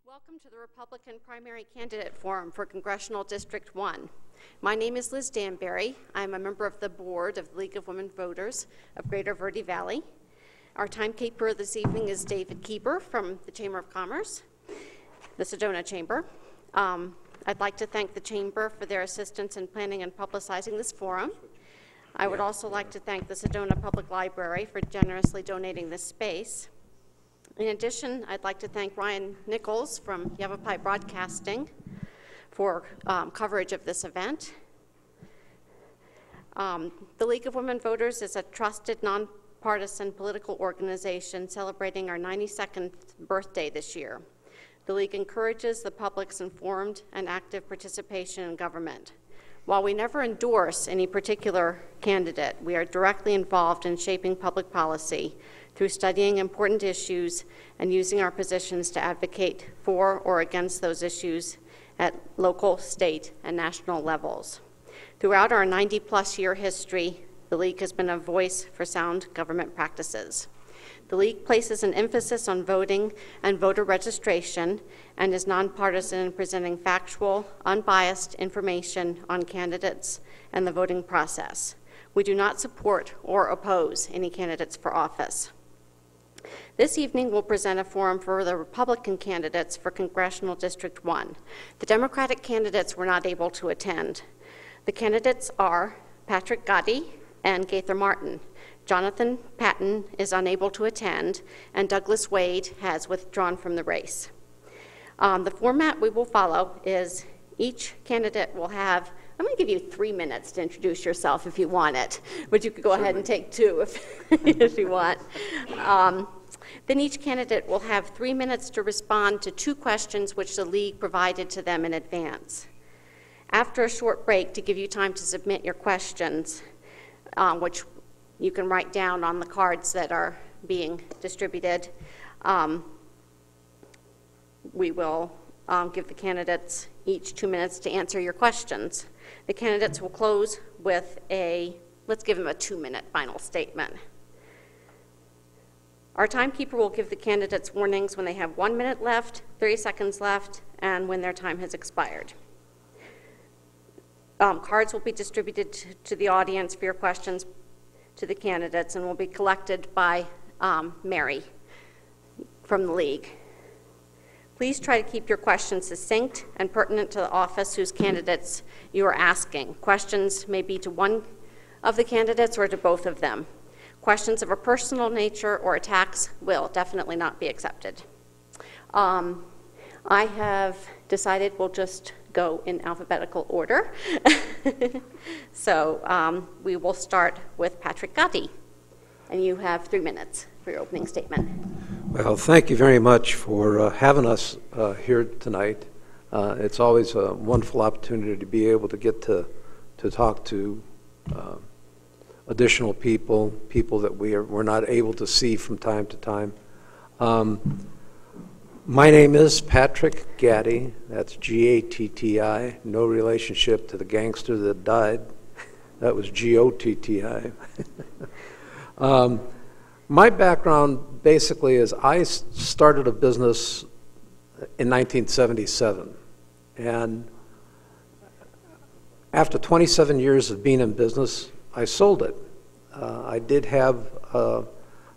Welcome to the Republican Primary Candidate Forum for Congressional District 1. My name is Liz Danbury. I'm a member of the board of the League of Women Voters of Greater Verde Valley. Our timekeeper this evening is David Keeber from the Chamber of Commerce, the Sedona Chamber. I'd like to thank the Chamber for their assistance in planning and publicizing this forum. I would also like to thank the Sedona Public Library for generously donating this space. In addition, I'd like to thank Ryan Nichols from Yavapai Broadcasting for coverage of this event. The League of Women Voters is a trusted, nonpartisan political organization celebrating our 92nd birthday this year. The League encourages the public's informed and active participation in government. While we never endorse any particular candidate, we are directly involved in shaping public policy through studying important issues and using our positions to advocate for or against those issues at local, state, and national levels. Throughout our 90-plus year history, the League has been a voice for sound government practices. The League places an emphasis on voting and voter registration and is nonpartisan in presenting factual, unbiased information on candidates and the voting process. We do not support or oppose any candidates for office. This evening, we'll present a forum for the Republican candidates for Congressional District 1. The Democratic candidates were not able to attend. The candidates are Patrick Gotti and Gaither Martin. Jonathan Patton is unable to attend, and Douglas Wade has withdrawn from the race. The format we will follow is each candidate will have, I'm going to give you 3 minutes to introduce yourself if you want it, but you could go ahead and take 2 if you want. Then each candidate will have 3 minutes to respond to 2 questions which the League provided to them in advance. After a short break to give you time to submit your questions, which you can write down on the cards that are being distributed, we will give the candidates each 2 minutes to answer your questions. The candidates will close with let's give them a 2-minute final statement. Our timekeeper will give the candidates warnings when they have 1 minute left, 30 seconds left, and when their time has expired. Cards will be distributed to the audience for your questions to the candidates and will be collected by Mary from the League. Please try to keep your questions succinct and pertinent to the office whose candidates you are asking. Questions may be to one of the candidates or to both of them. Questions of a personal nature or attacks will definitely not be accepted. I have decided we'll just go in alphabetical order. So we will start with Patrick Gotti, and you have 3 minutes for your opening statement. Well, thank you very much for having us here tonight. It's always a wonderful opportunity to be able to get to talk to additional people that we're not able to see from time to time. My name is Patrick Gatti. That's G-A-T-T-I. No relationship to the gangster that died. That was G-O-T-T-I. My background basically is I started a business in 1977. And after 27 years of being in business, I sold it. I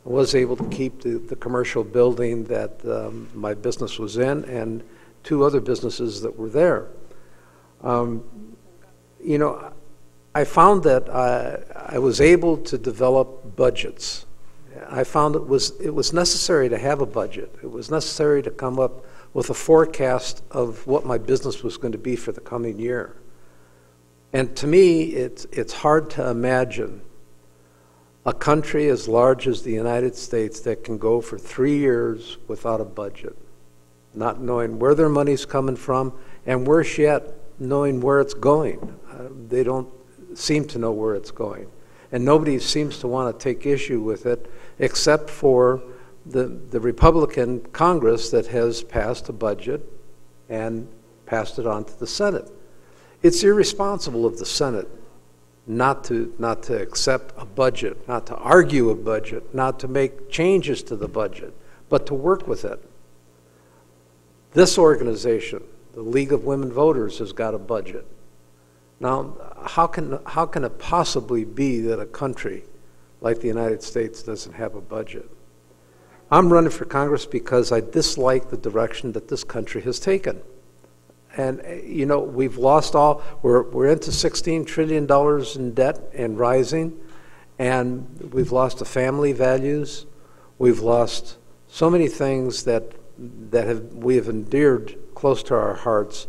was able to keep the commercial building that my business was in and 2 other businesses that were there. You know, I found that I was able to develop budgets. I found it was necessary to have a budget. It was necessary to come up with a forecast of what my business was going to be for the coming year. And to me, it's hard to imagine a country as large as the United States that can go for 3 years without a budget, not knowing where their money's coming from, and worse yet, knowing where it's going. They don't seem to know where it's going. And nobody seems to want to take issue with it except for the Republican Congress that has passed a budget and passed it on to the Senate. It's irresponsible of the Senate not to accept a budget, not to argue a budget, not to make changes to the budget, but to work with it. This organization, the League of Women Voters, has got a budget. Now, how can it possibly be that a country like the United States doesn't have a budget? I'm running for Congress because I dislike the direction that this country has taken. And, you know, we've lost all, we're into $16 trillion in debt and rising, and we've lost the family values. We've lost so many things that we have endeared close to our hearts,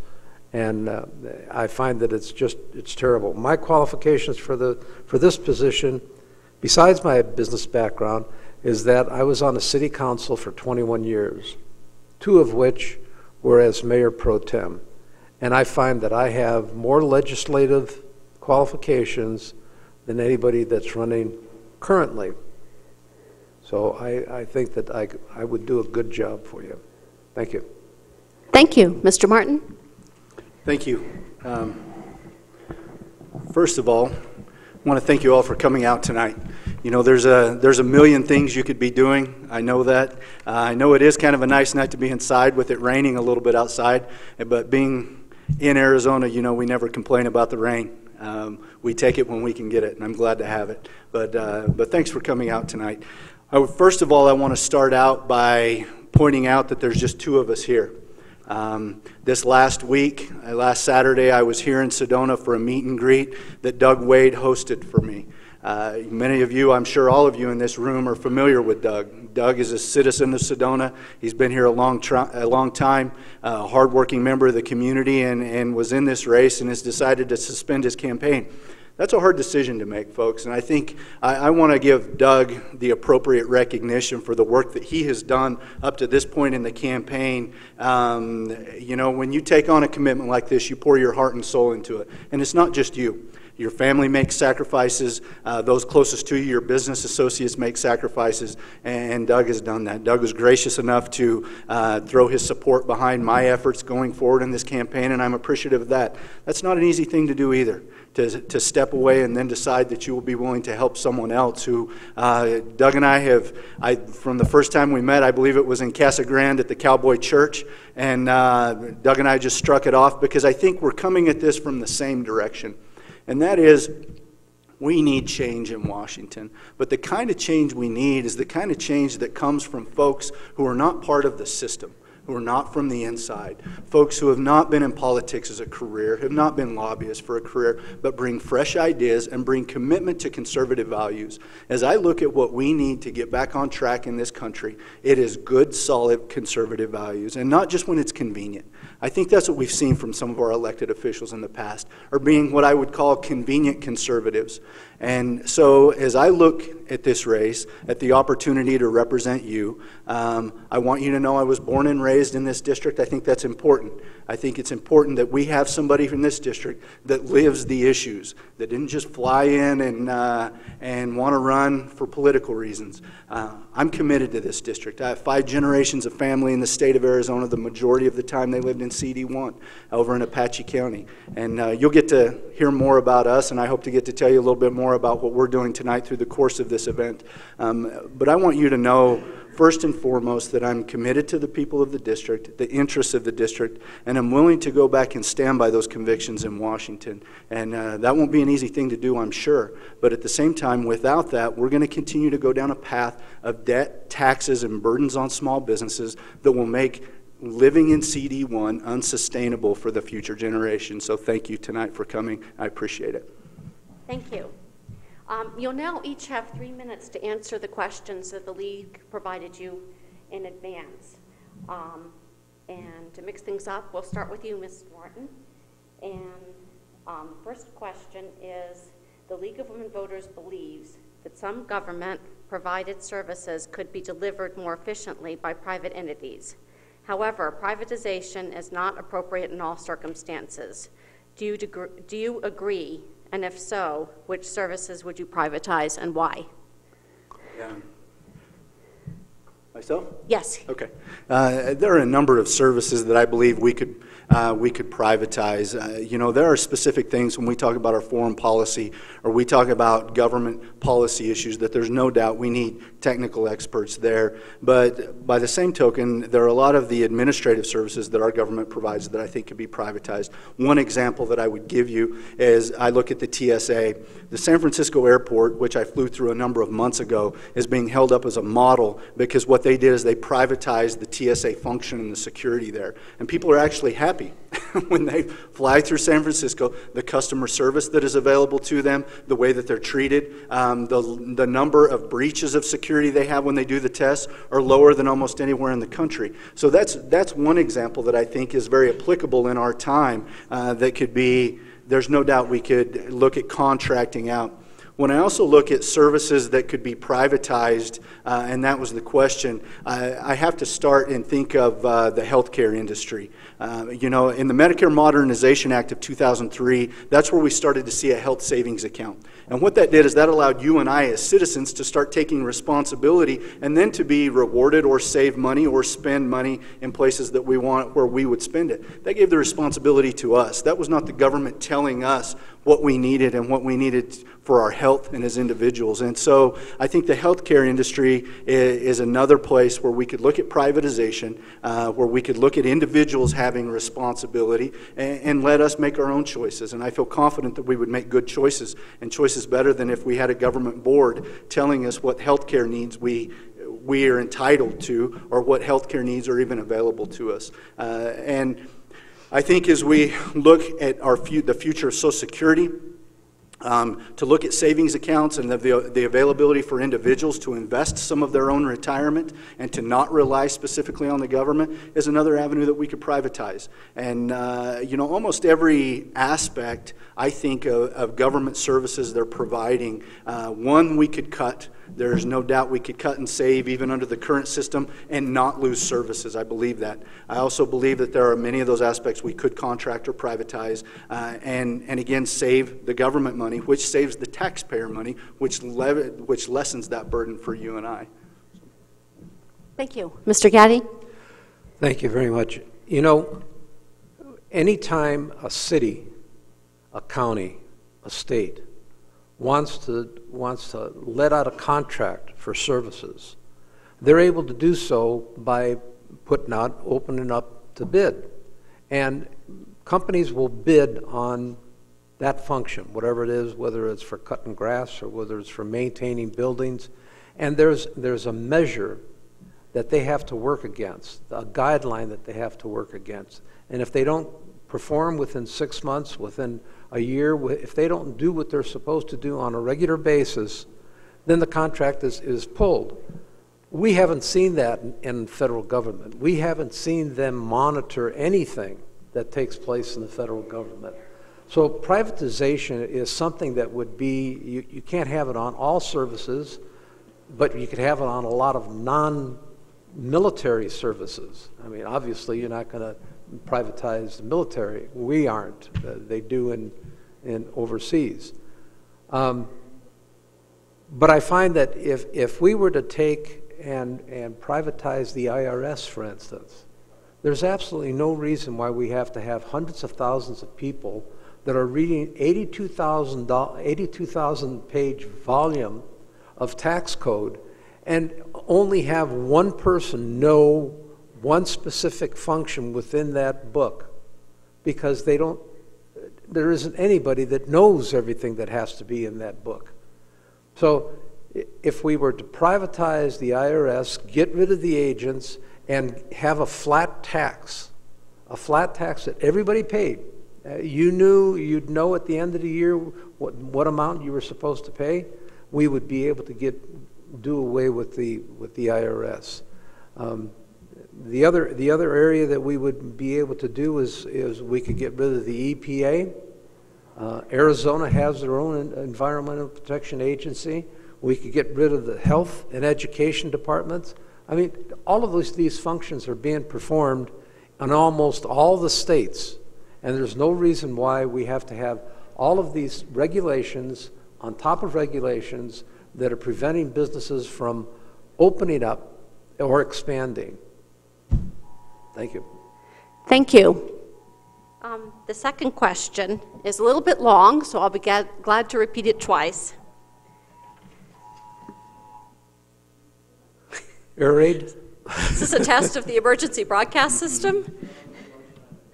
and I find that it's terrible. My qualifications for this position, besides my business background, is that I was on the city council for 21 years, 2 of which were as mayor pro tem. And I find that I have more legislative qualifications than anybody that's running currently. So I think that I would do a good job for you. Thank you. Thank you. Mr. Martin? Thank you. First of all, I want to thank you all for coming out tonight. You know, there's a million things you could be doing. I know that. I know it is kind of a nice night to be inside with it raining a little bit outside, but being in Arizona, you know, we never complain about the rain. We take it when we can get it, and I'm glad to have it. But thanks for coming out tonight. First of all, I want to start out by pointing out that there's just 2 of us here. This last week, last Saturday, I was here in Sedona for a meet and greet that Doug Wade hosted for me. Many of you, I'm sure all of you in this room, are familiar with Doug. Doug is a citizen of Sedona. He's been here a long time, a hardworking member of the community, and was in this race and has decided to suspend his campaign. That's a hard decision to make, folks, and I think I want to give Doug the appropriate recognition for the work that he has done up to this point in the campaign. You know, when you take on a commitment like this, you pour your heart and soul into it, and it's not just you. Your family makes sacrifices. Those closest to you, your business associates, make sacrifices, and Doug has done that. Doug was gracious enough to throw his support behind my efforts going forward in this campaign, and I'm appreciative of that. That's not an easy thing to do either, to step away and then decide that you will be willing to help someone else who Doug and I have, from the first time we met, I believe it was in Casa Grande at the Cowboy Church, and Doug and I just struck it off because I think we're coming at this from the same direction. And that is, we need change in Washington. But the kind of change we need is the kind of change that comes from folks who are not part of the system, who are not from the inside, folks who have not been in politics as a career, have not been lobbyists for a career, but bring fresh ideas and bring commitment to conservative values. As I look at what we need to get back on track in this country, it is good, solid conservative values, and not just when it's convenient. I think that's what we've seen from some of our elected officials in the past, are being what I would call convenient conservatives. And so as I look at this race, at the opportunity to represent you, I want you to know I was born and raised in this district. I think that's important. I think it's important that we have somebody from this district that lives the issues, that didn't just fly in and want to run for political reasons. I'm committed to this district. I have 5 generations of family in the state of Arizona. The majority of the time they lived in CD1 over in Apache County. And you'll get to hear more about us, and I hope to get to tell you a little bit more about what we're doing tonight through the course of this event. But I want you to know, first and foremost, that I'm committed to the people of the district, the interests of the district, and I'm willing to go back and stand by those convictions in Washington. And that won't be an easy thing to do, I'm sure. But at the same time, without that, we're going to continue to go down a path of debt, taxes, and burdens on small businesses that will make living in CD1 unsustainable for the future generations. So thank you tonight for coming. I appreciate it. Thank you. You'll now each have 3 minutes to answer the questions that the League provided you in advance. And to mix things up, we'll start with you, Ms. Martin. And first question is, the League of Women Voters believes that some government-provided services could be delivered more efficiently by private entities. However, privatization is not appropriate in all circumstances. Do you agree? And if so, which services would you privatize and why? Yeah. Myself? Yes. Okay. There are a number of services that I believe we could privatize. You know, there are specific things when we talk about our foreign policy or we talk about government policy issues that there's no doubt we need technical experts there. But by the same token, there are a lot of the administrative services that our government provides that I think could be privatized. One example that I would give you is I look at the TSA. The San Francisco airport, which I flew through a number of months ago, is being held up as a model because what they did is they privatized the TSA function and the security there. And people are actually happy when they fly through San Francisco, the customer service that is available to them, the way that they're treated, the number of breaches of security they have when they do the tests are lower than almost anywhere in the country. So that's one example that I think is very applicable in our time that could be, there's no doubt we could look at contracting out. When I also look at services that could be privatized, and that was the question, I have to start and think of the healthcare industry. You know, in the Medicare Modernization Act of 2003, that's where we started to see a health savings account. And what that did is that allowed you and I as citizens to start taking responsibility and then to be rewarded or save money or spend money in places that we want where we would spend it. That gave the responsibility to us. That was not the government telling us what we needed and what we needed for our health and as individuals. And so I think the healthcare industry is another place where we could look at privatization, where we could look at individuals having responsibility and let us make our own choices. And I feel confident that we would make good choices and choices better than if we had a government board telling us what healthcare needs we are entitled to or what healthcare needs are even available to us. And I think as we look at the future of Social Security, to look at savings accounts and the availability for individuals to invest some of their own retirement and to not rely specifically on the government is another avenue that we could privatize. And you know, almost every aspect, I think, of government services they're providing, one we could cut. There's no doubt we could cut and save even under the current system and not lose services. I believe that. I also believe that there are many of those aspects we could contract or privatize and again save the government money, which saves the taxpayer money, which lessens that burden for you and I. Thank you. Mr. Gaddy? Thank you very much. You know, anytime a city, a county, a state wants to let out a contract for services, they're able to do so by opening up to bid. And companies will bid on that function, whatever it is, whether it's for cutting grass or whether it's for maintaining buildings. And there's a measure that they have to work against, a guideline that they have to work against. And if they don't perform within 6 months, within a year, if they don't do what they're supposed to do on a regular basis, then the contract is pulled. We haven't seen that in federal government. We haven't seen them monitor anything that takes place in the federal government. So privatization is something that would be, you can't have it on all services, but you could have it on a lot of non-military services. I mean, obviously you're not going to privatize the military. We aren't. They do in overseas. But I find that if we were to take and privatize the IRS, for instance, there's absolutely no reason why we have to have hundreds of thousands of people that are reading 82,000 page volume of tax code and only have one person know one specific function within that book, because there isn't anybody that knows everything that has to be in that book. So if we were to privatize the IRS, get rid of the agents, and have a flat tax that everybody paid, you'd know at the end of the year what amount you were supposed to pay, we would be able to do away with the IRS. The other area that we would be able to do is we could get rid of the EPA. Arizona has their own Environmental Protection Agency. We could get rid of the health and education departments. I mean, all of these functions are being performed in almost all the states, and there's no reason why we have to have all of these regulations on top of regulations that are preventing businesses from opening up or expanding. Thank you. Thank you. The second question is a little bit long, so I'll be glad to repeat it twice. Air raid? Is this a test of the emergency broadcast system?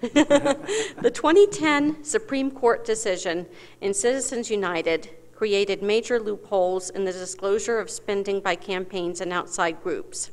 The 2010 Supreme Court decision in Citizens United created major loopholes in the disclosure of spending by campaigns and outside groups.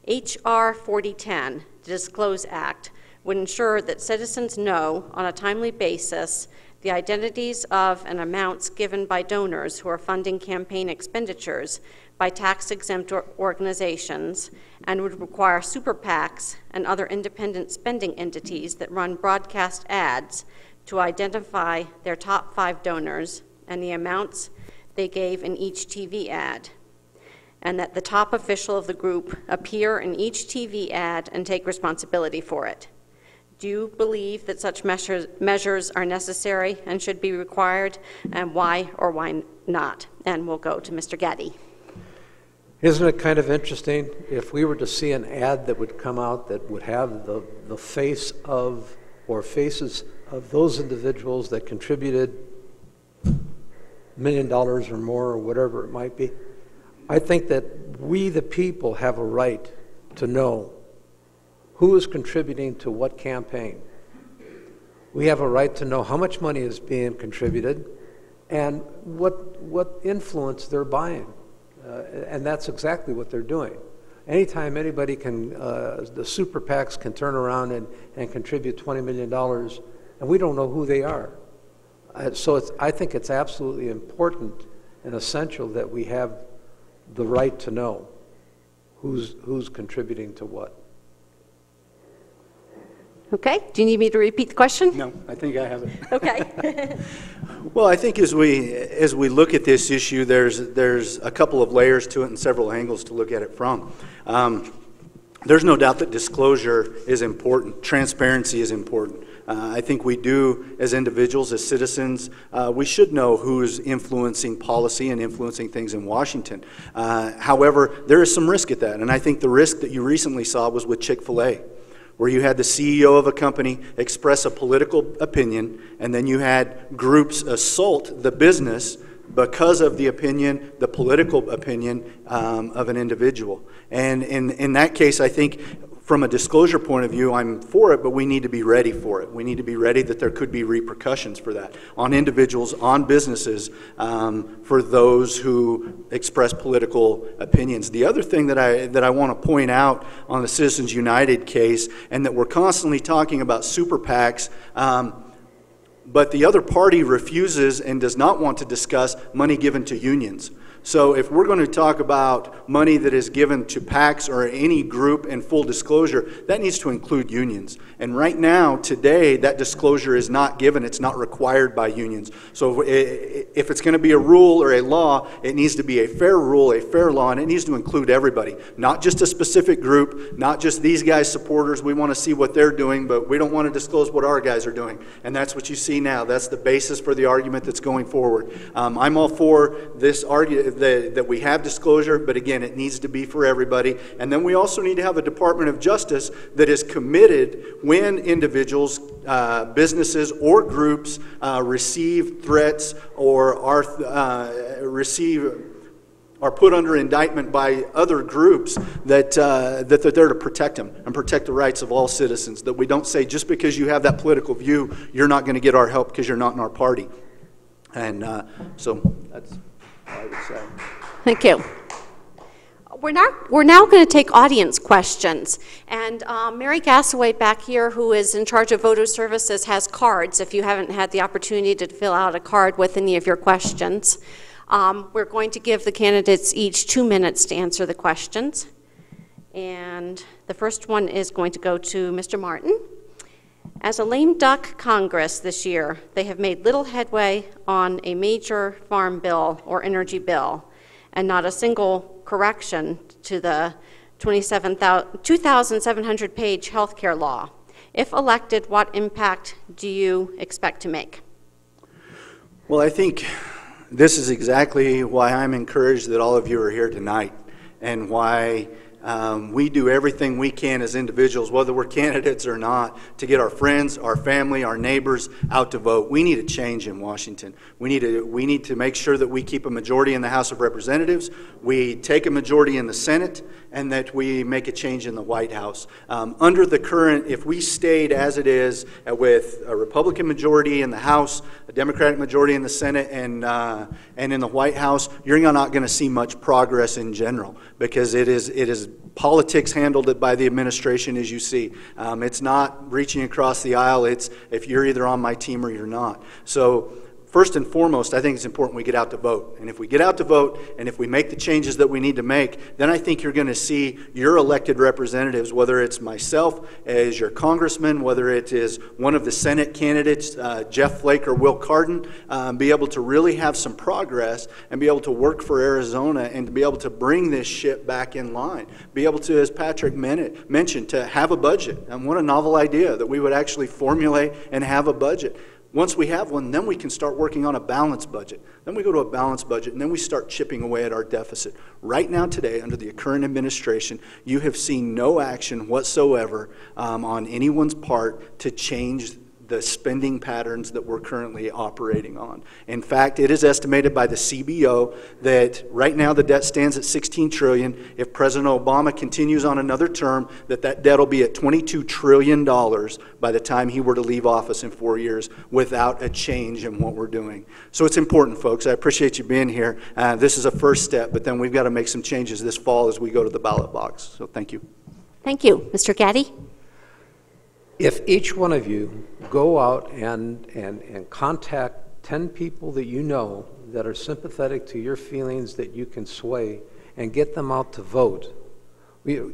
H.R. 4010, the Disclose Act, would ensure that citizens know on a timely basis the identities of and amounts given by donors who are funding campaign expenditures by tax-exempt organizations, and would require super PACs and other independent spending entities that run broadcast ads to identify their top 5 donors and the amounts they gave in each TV ad, and that the top official of the group appear in each TV ad and take responsibility for it. Do you believe that such measures are necessary and should be required, and why or why not? And we'll go to Mr. Gaddy. Isn't it kind of interesting if we were to see an ad that would come out that would have the face of or faces of those individuals that contributed $1 million or more or whatever it might be? I think that we, the people, have a right to know who is contributing to what campaign. We have a right to know how much money is being contributed and what influence they're buying. And that's exactly what they're doing. Anytime anybody can, the super PACs can turn around and contribute $20 million, and we don't know who they are. So I think it's absolutely important and essential that we have the right to know who's contributing to what. Okay, do you need me to repeat the question? No, I think I have it. Okay. Well, I think as we look at this issue, there's a couple of layers to it and several angles to look at it from. There's no doubt that disclosure is important. Transparency is important. I think we do, as individuals, as citizens, we should know who's influencing policy and influencing things in Washington. However, there is some risk at that, and I think the risk that you recently saw was with Chick-fil-A, where you had the CEO of a company express a political opinion, and then you had groups assault the business because of the opinion, the political opinion of an individual. And in that case, I think from a disclosure point of view, I'm for it, but we need to be ready for it. We need to be ready that there could be repercussions for that on individuals, on businesses, for those who express political opinions. The other thing that I want to point out on the Citizens United case, and that we're constantly talking about super PACs, but the other party refuses and does not want to discuss money given to unions. So if we're going to talk about money that is given to PACs or any group in full disclosure, that needs to include unions. And right now, today, that disclosure is not given. It's not required by unions. So if it's going to be a rule or a law, it needs to be a fair rule, a fair law, and it needs to include everybody. Not just a specific group, not just these guys' supporters. We want to see what they're doing, but we don't want to disclose what our guys are doing. And that's what you see now. That's the basis for the argument that's going forward. I'm all for this argument that we have disclosure, but again, it needs to be for everybody. And then we also need to have a Department of Justice that is committed when individuals, businesses, or groups receive threats or are put under indictment by other groups that they're there to protect them and protect the rights of all citizens. That we don't say just because you have that political view, you're not going to get our help because you're not in our party. And so that's what I would say. Thank you. We're now going to take audience questions. And Mary Gassaway back here, who is in charge of voter services, has cards if you haven't had the opportunity to fill out a card with any of your questions. We're going to give the candidates each 2 minutes to answer the questions. And the first one is going to go to Mr. Martin. As a lame duck Congress this year, they have made little headway on a major farm bill or energy bill, and not a single correction to the 2,700-page health care law. If elected, what impact do you expect to make? Well, I think this is exactly why I'm encouraged that all of you are here tonight, and why We do everything we can as individuals, whether we're candidates or not, to get our friends, our family, our neighbors out to vote. We need a change in Washington. We need to make sure that we keep a majority in the House of Representatives, we take a majority in the Senate, and that we make a change in the White House. Under the current, if we stayed as it is with a Republican majority in the House, a Democratic majority in the Senate, and in the White House, you're not going to see much progress in general, because it is politics handled it by the administration, as you see. It's not reaching across the aisle. It's if you're either on my team or you're not. So first and foremost, I think it's important we get out to vote. And if we get out to vote, and if we make the changes that we need to make, then I think you're going to see your elected representatives, whether it's myself as your congressman, whether it is one of the Senate candidates, Jeff Flake or Will Cardin, be able to really have some progress and be able to work for Arizona and to be able to bring this ship back in line. Be able to, as Patrick mentioned, to have a budget. And what a novel idea that we would actually formulate and have a budget. Once we have one, then we can start working on a balanced budget. Then we go to a balanced budget, and then we start chipping away at our deficit. Right now, today, under the current administration, you have seen no action whatsoever on anyone's part to change the spending patterns that we're currently operating on. In fact, it is estimated by the CBO that right now the debt stands at $16 trillion. If President Obama continues on another term, that debt will be at $22 trillion by the time he were to leave office in 4 years without a change in what we're doing. So it's important, folks. I appreciate you being here. This is a first step, but then we've got to make some changes this fall as we go to the ballot box. So thank you. Thank you. Mr. Gaddy? If each one of you go out and contact 10 people that you know that are sympathetic to your feelings that you can sway and get them out to vote, we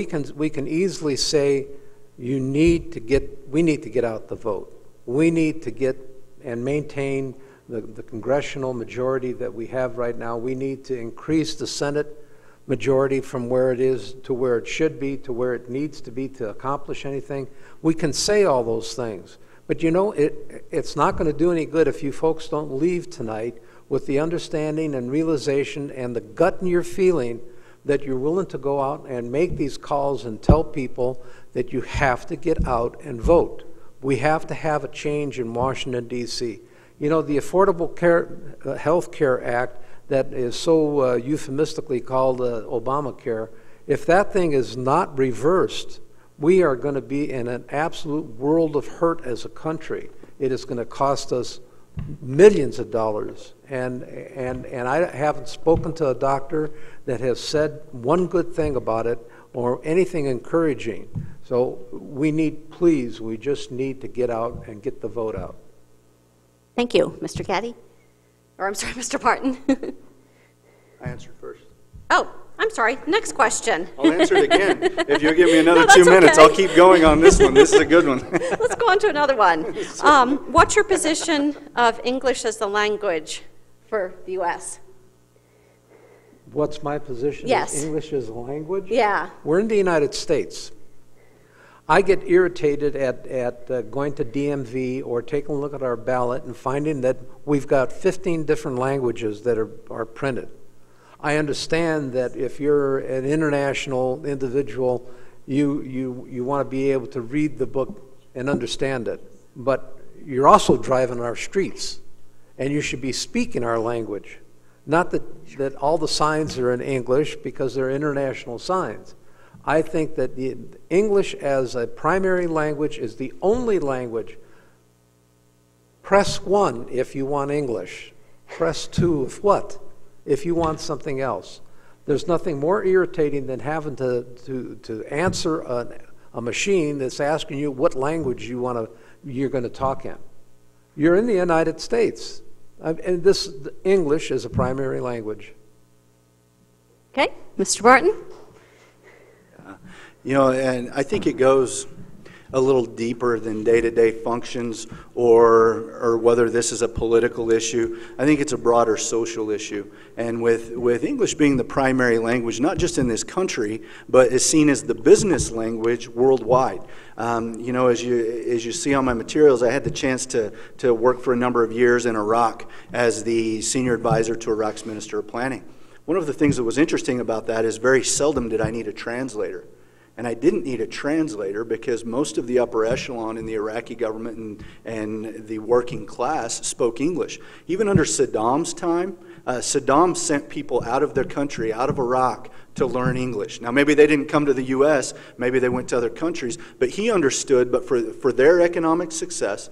can easily say we need to get out the vote. We need to get and maintain the congressional majority that we have right now. We need to increase the Senate majority from where it is to where it should be to where it needs to be to accomplish anything. We can say all those things, but it's not going to do any good if you folks don't leave tonight with the understanding and realization and the gut in your feeling that you're willing to go out and make these calls and tell people that you have to get out and vote. We have to have a change in Washington, D.C. The Affordable Health Care Act that is so euphemistically called Obamacare, if that thing is not reversed, we are going to be in an absolute world of hurt as a country. It is going to cost us millions of dollars. And I haven't spoken to a doctor that has said one good thing about it or anything encouraging. So we just need to get out and get the vote out. Thank you. Mr. Gaddy? Or I'm sorry, Mr. Parton. I answered first. Oh, I'm sorry. Next question. I'll answer it again. If you'll give me another 2 minutes, I'll keep going on this one. This is a good one. Let's go on to another one. What's your position of English as the language for the U.S.? What's my position? Yes. English as a language? Yeah. We're in the United States. I get irritated at going to DMV or taking a look at our ballot and finding that we've got 15 different languages that are printed. I understand that if you're an international individual, you want to be able to read the book and understand it. But you're also driving our streets, and you should be speaking our language. Not that all the signs are in English because they're international signs. I think that the English as a primary language is the only language. Press 1 if you want English. Press 2 if you want something else. There's nothing more irritating than having to answer a machine that's asking you what language you're going to talk in. You're in the United States, and this English is a primary language. Okay, Mr. Barton? And I think it goes a little deeper than day-to-day functions or whether this is a political issue. I think it's a broader social issue. And with English being the primary language, not just in this country, but is seen as the business language worldwide. As you see on my materials, I had the chance to work for a number of years in Iraq as the senior advisor to Iraq's Minister of Planning. One of the things that was interesting about that is very seldom did I need a translator. And I didn't need a translator because most of the upper echelon in the Iraqi government and the working class spoke English. Even under Saddam's time, Saddam sent people out of their country, out of Iraq, to learn English. Now, maybe they didn't come to the U.S., maybe they went to other countries, but he understood, but for their economic success,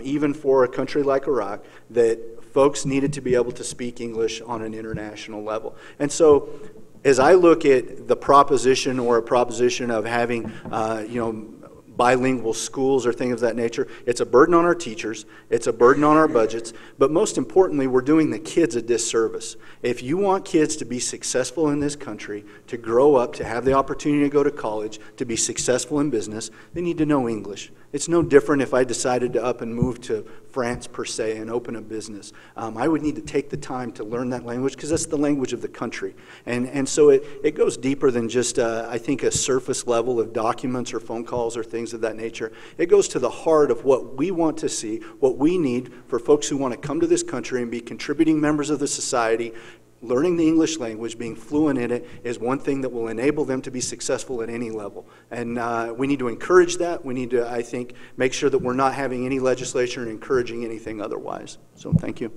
even for a country like Iraq, that folks needed to be able to speak English on an international level. And so, as I look at the proposition or a proposition of having, bilingual schools or things of that nature, it's a burden on our teachers, it's a burden on our budgets, but most importantly, we're doing the kids a disservice. If you want kids to be successful in this country, to grow up, to have the opportunity to go to college, to be successful in business, they need to know English. It's no different if I decided to up and move to France per se and open a business. I would need to take the time to learn that language because that's the language of the country. And so it goes deeper than just, I think, a surface level of documents or phone calls or things of that nature. It goes to the heart of what we want to see, what we need for folks who want to come to this country and be contributing members of the society. Learning the English language, being fluent in it, is one thing that will enable them to be successful at any level. And we need to encourage that. We need to, I think, make sure that we're not having any legislation or encouraging anything otherwise. So thank you.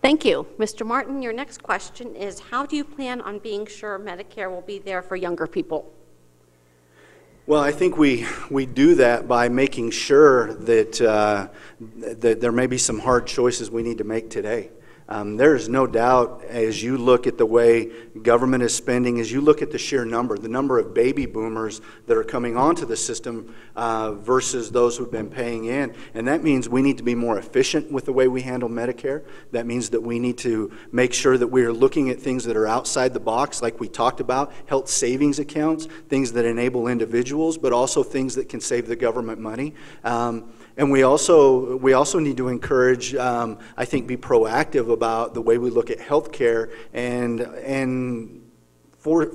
Thank you. Mr. Martin, your next question is, how do you plan on being sure Medicare will be there for younger people? Well, I think we do that by making sure that, that there may be some hard choices we need to make today. There is no doubt, as you look at the way government is spending, as you look at the sheer number, the number of baby boomers that are coming onto the system versus those who've been paying in. And that means we need to be more efficient with the way we handle Medicare. That means that we need to make sure that we are looking at things that are outside the box, like we talked about, health savings accounts, things that enable individuals, but also things that can save the government money. And we also need to encourage, I think, be proactive about the way we look at health care and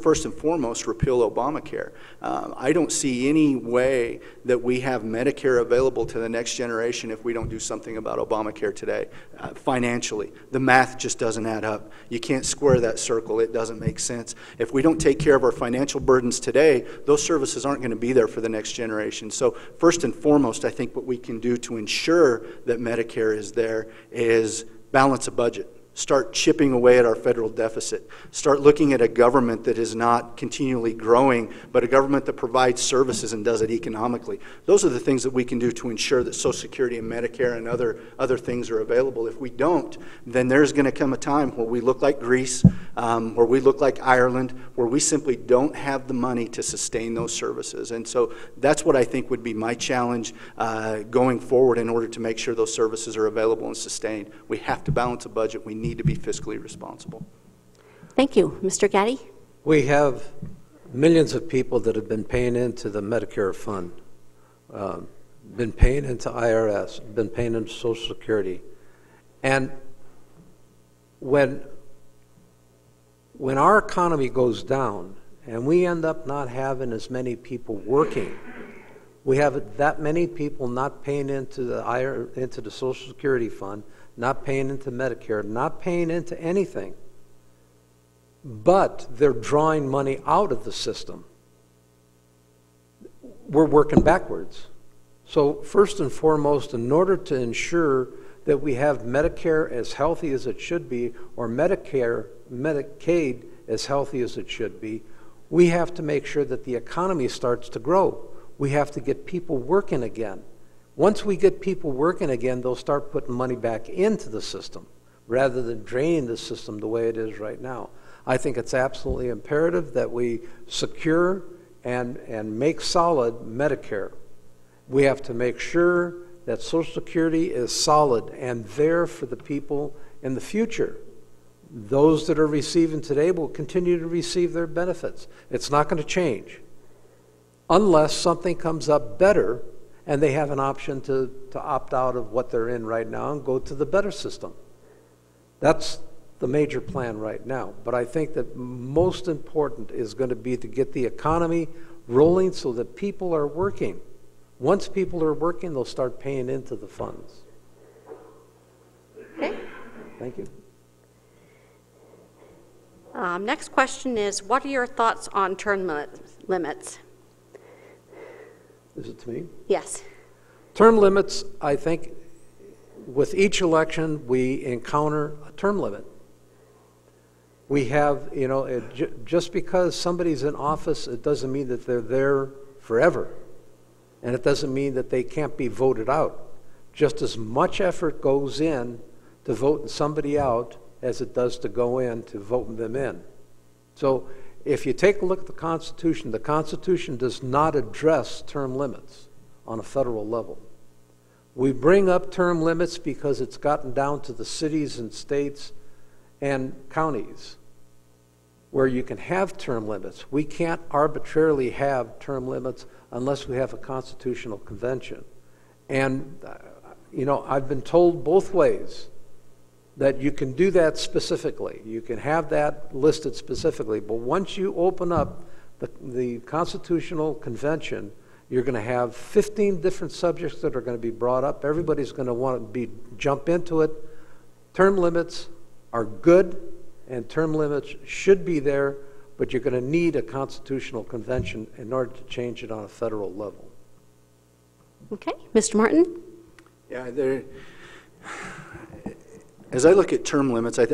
first and foremost, repeal Obamacare. I don't see any way that we have Medicare available to the next generation if we don't do something about Obamacare today, financially. The math just doesn't add up. You can't square that circle. It doesn't make sense. If we don't take care of our financial burdens today, those services aren't going to be there for the next generation. So first and foremost, I think what we can do to ensure that Medicare is there is balance a budget. Start chipping away at our federal deficit. Start looking at a government that is not continually growing, but a government that provides services and does it economically. Those are the things that we can do to ensure that Social Security and Medicare and other things are available. If we don't, then there's going to come a time where we look like Greece, where we look like Ireland, where we simply don't have the money to sustain those services. And so that's what I think would be my challenge going forward in order to make sure those services are available and sustained. We have to balance a budget. We need to be fiscally responsible. Thank you. Mr. Gaddy? We have millions of people that have been paying into the Medicare fund, been paying into IRS, been paying into Social Security. And when our economy goes down and we end up not having as many people working, we have that many people not paying into the Social Security fund, not paying into Medicare, not paying into anything, but they're drawing money out of the system. We're working backwards. So first and foremost, in order to ensure that we have Medicare as healthy as it should be, or Medicaid as healthy as it should be, we have to make sure that the economy starts to grow. We have to get people working again. Once we get people working again, they'll start putting money back into the system rather than draining the system the way it is right now. I think it's absolutely imperative that we secure and make solid Medicare. We have to make sure that Social Security is solid and there for the people in the future. Those that are receiving today will continue to receive their benefits. It's not going to change unless something comes up better and they have an option to opt out of what they're in right now and go to the better system. That's the major plan right now. But I think that most important is going to be to get the economy rolling so that people are working. Once people are working, they'll start paying into the funds. Okay. Thank you. Next question is, what are your thoughts on term limits? Is it to me? Yes. Term limits, I think, with each election, we encounter a term limit. We have, just because somebody's in office, it doesn't mean that they're there forever. And it doesn't mean that they can't be voted out. Just as much effort goes in to voting somebody out as it does to go in to voting them in. So if you take a look at the Constitution does not address term limits on a federal level. We bring up term limits because it's gotten down to the cities and states and counties where you can have term limits. We can't arbitrarily have term limits unless we have a constitutional convention. And, I've been told both ways that you can do that specifically. You can have that listed specifically. But once you open up the Constitutional Convention, you're going to have 15 different subjects that are going to be brought up. Everybody's going to want to jump into it. Term limits are good, and term limits should be there, but you're going to need a Constitutional Convention in order to change it on a federal level. Okay. Mr. Martin? Yeah, as I look at term limits, I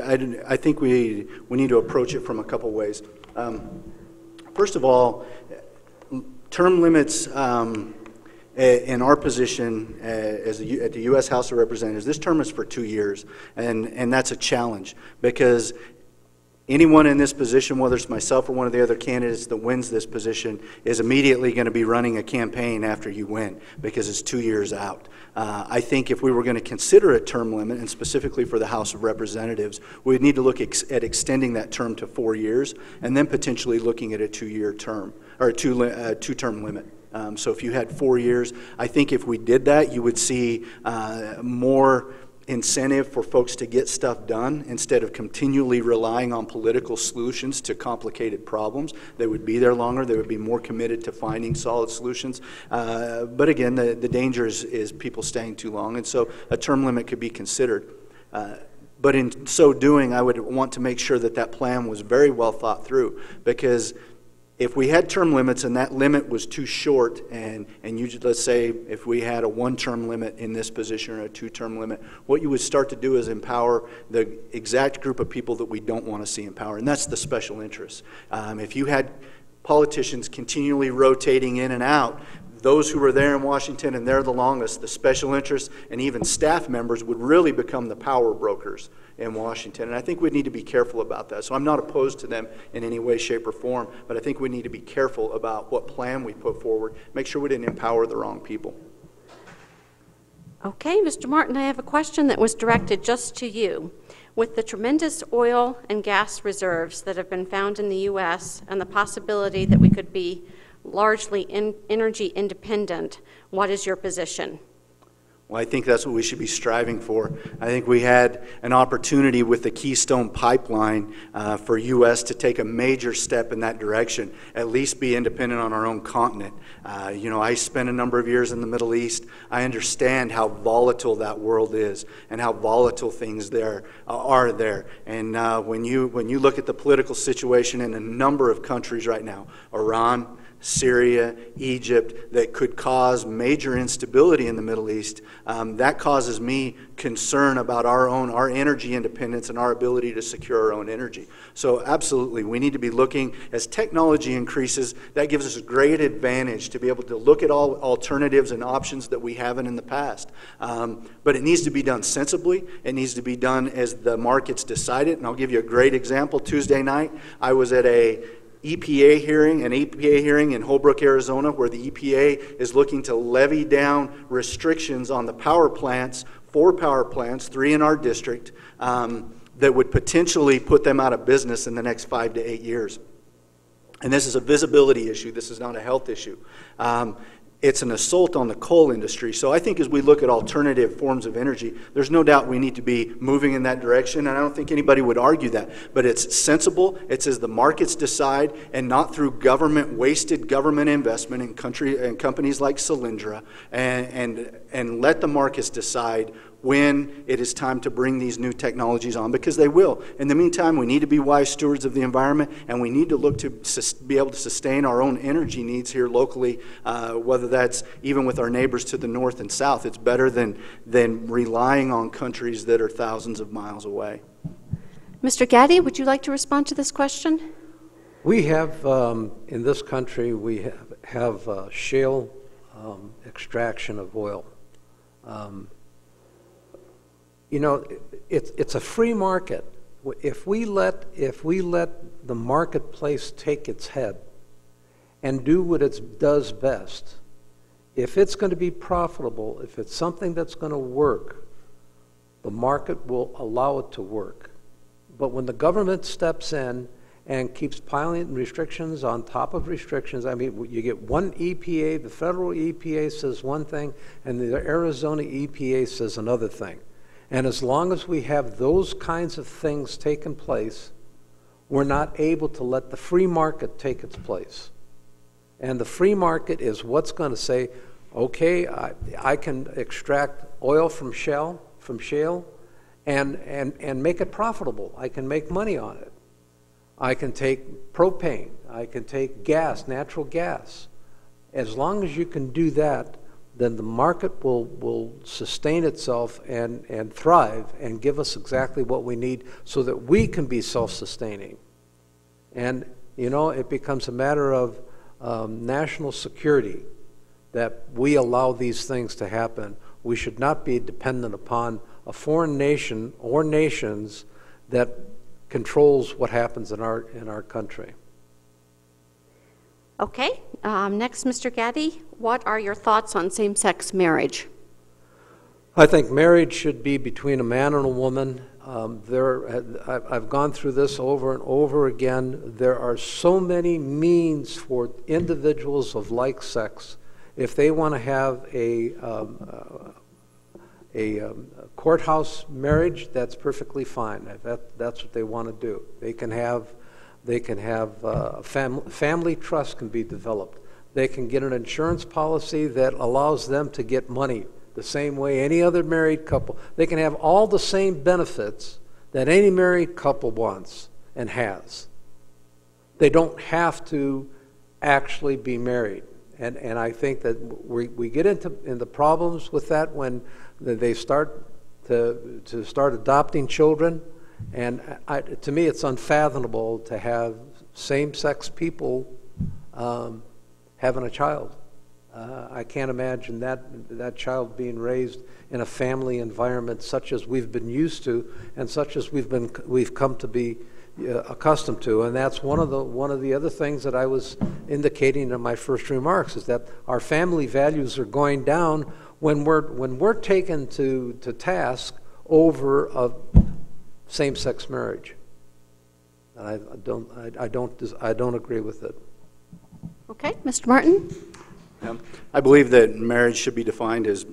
think we need to approach it from a couple ways. First of all, term limits in our position at the U.S. House of Representatives, this term is for 2 years, and that's a challenge because anyone in this position, whether it's myself or one of the other candidates that wins this position, is immediately going to be running a campaign after you win because it's 2 years out. I think if we were going to consider a term limit, and specifically for the House of Representatives, we'd need to look at extending that term to 4 years and then potentially looking at a 2-year term or a two-term limit. So if you had 4 years, I think if we did that, you would see more incentive for folks to get stuff done instead of continually relying on political solutions to complicated problems. They would be there longer. They would be more committed to finding solid solutions. But again, the danger is people staying too long, and so a term limit could be considered. But in so doing, I would want to make sure that that plan was very well thought through, because if we had term limits and that limit was too short, and let's say if we had a 1-term limit in this position or a 2-term limit, what you would start to do is empower the exact group of people that we don't want to see in power, and that's the special interests. If you had politicians continually rotating in and out, those who were there in Washington and there the longest, the special interests and even staff members would really become the power brokers in Washington. And I think we need to be careful about that. So I'm not opposed to them in any way, shape, or form, but I think we need to be careful about what plan we put forward, make sure we didn't empower the wrong people. Okay, Mr. Martin, I have a question that was directed just to you. With the tremendous oil and gas reserves that have been found in the U.S. and the possibility that we could be largely energy independent, what is your position? Well, I think that's what we should be striving for. I think we had an opportunity with the Keystone Pipeline for U.S. to take a major step in that direction, at least be independent on our own continent. I spent a number of years in the Middle East. I understand how volatile that world is and how volatile things are there. And when you look at the political situation in a number of countries right now, Iran, Syria, Egypt, that could cause major instability in the Middle East, that causes me concern about our energy independence and our ability to secure our own energy. So absolutely, we need to be looking, as technology increases, that gives us a great advantage to be able to look at all alternatives and options that we haven't in the past. But it needs to be done sensibly. It needs to be done as the markets decide it. And I'll give you a great example. Tuesday night, I was at an EPA hearing in Holbrook, Arizona, where the EPA is looking to levy down restrictions on the power plants, 4 power plants, 3 in our district, that would potentially put them out of business in the next 5 to 8 years. And this is a visibility issue. This is not a health issue. It's an assault on the coal industry. So I think as we look at alternative forms of energy, there's no doubt we need to be moving in that direction, and I don't think anybody would argue that. But it's sensible, it's as the markets decide, and not through wasted government investment in companies like Solyndra, and let the markets decide when it is time to bring these new technologies on, because they will. In the meantime, we need to be wise stewards of the environment, and we need to look to be able to sustain our own energy needs here locally, whether that's even with our neighbors to the north and south. It's better than relying on countries that are thousands of miles away. Mr. Gaddy, would you like to respond to this question? We have, in this country, we have shale extraction of oil. You know, it's a free market. If we let the marketplace take its head and do what it does best, if it's going to be profitable, if it's something that's going to work, the market will allow it to work. But when the government steps in and keeps piling restrictions on top of restrictions, I mean, you get one EPA, the federal EPA says one thing, and the Arizona EPA says another thing. And as long as we have those kinds of things taking place, we're not able to let the free market take its place. And the free market is what's going to say, okay, I can extract oil from shale, and make it profitable. I can make money on it. I can take propane. I can take gas, natural gas. As long as you can do that, then the market will sustain itself and thrive and give us exactly what we need so that we can be self-sustaining. And, you know, it becomes a matter of national security that we allow these things to happen. We should not be dependent upon a foreign nation or nations that controls what happens in our country. Okay. Next, Mr. Gaddy, what are your thoughts on same-sex marriage? I think marriage should be between a man and a woman. I've gone through this over and over again. There are so many means for individuals of like sex. If they want to have a courthouse marriage, that's perfectly fine. That's what they want to do. They can have family trust can be developed. They can get an insurance policy that allows them to get money the same way any other married couple. They can have all the same benefits that any married couple wants and has. They don't have to actually be married. And I think that we get into problems with that when they start to start adopting children. And to me, it's unfathomable to have same-sex people having a child. I can't imagine that child being raised in a family environment such as we've been used to and such as we've come to be accustomed to. And that's one of the other things that I was indicating in my first remarks, is that our family values are going down when we're taken to task over a same-sex marriage. And I don't agree with it. Okay, Mr. Martin. I believe that marriage should be defined as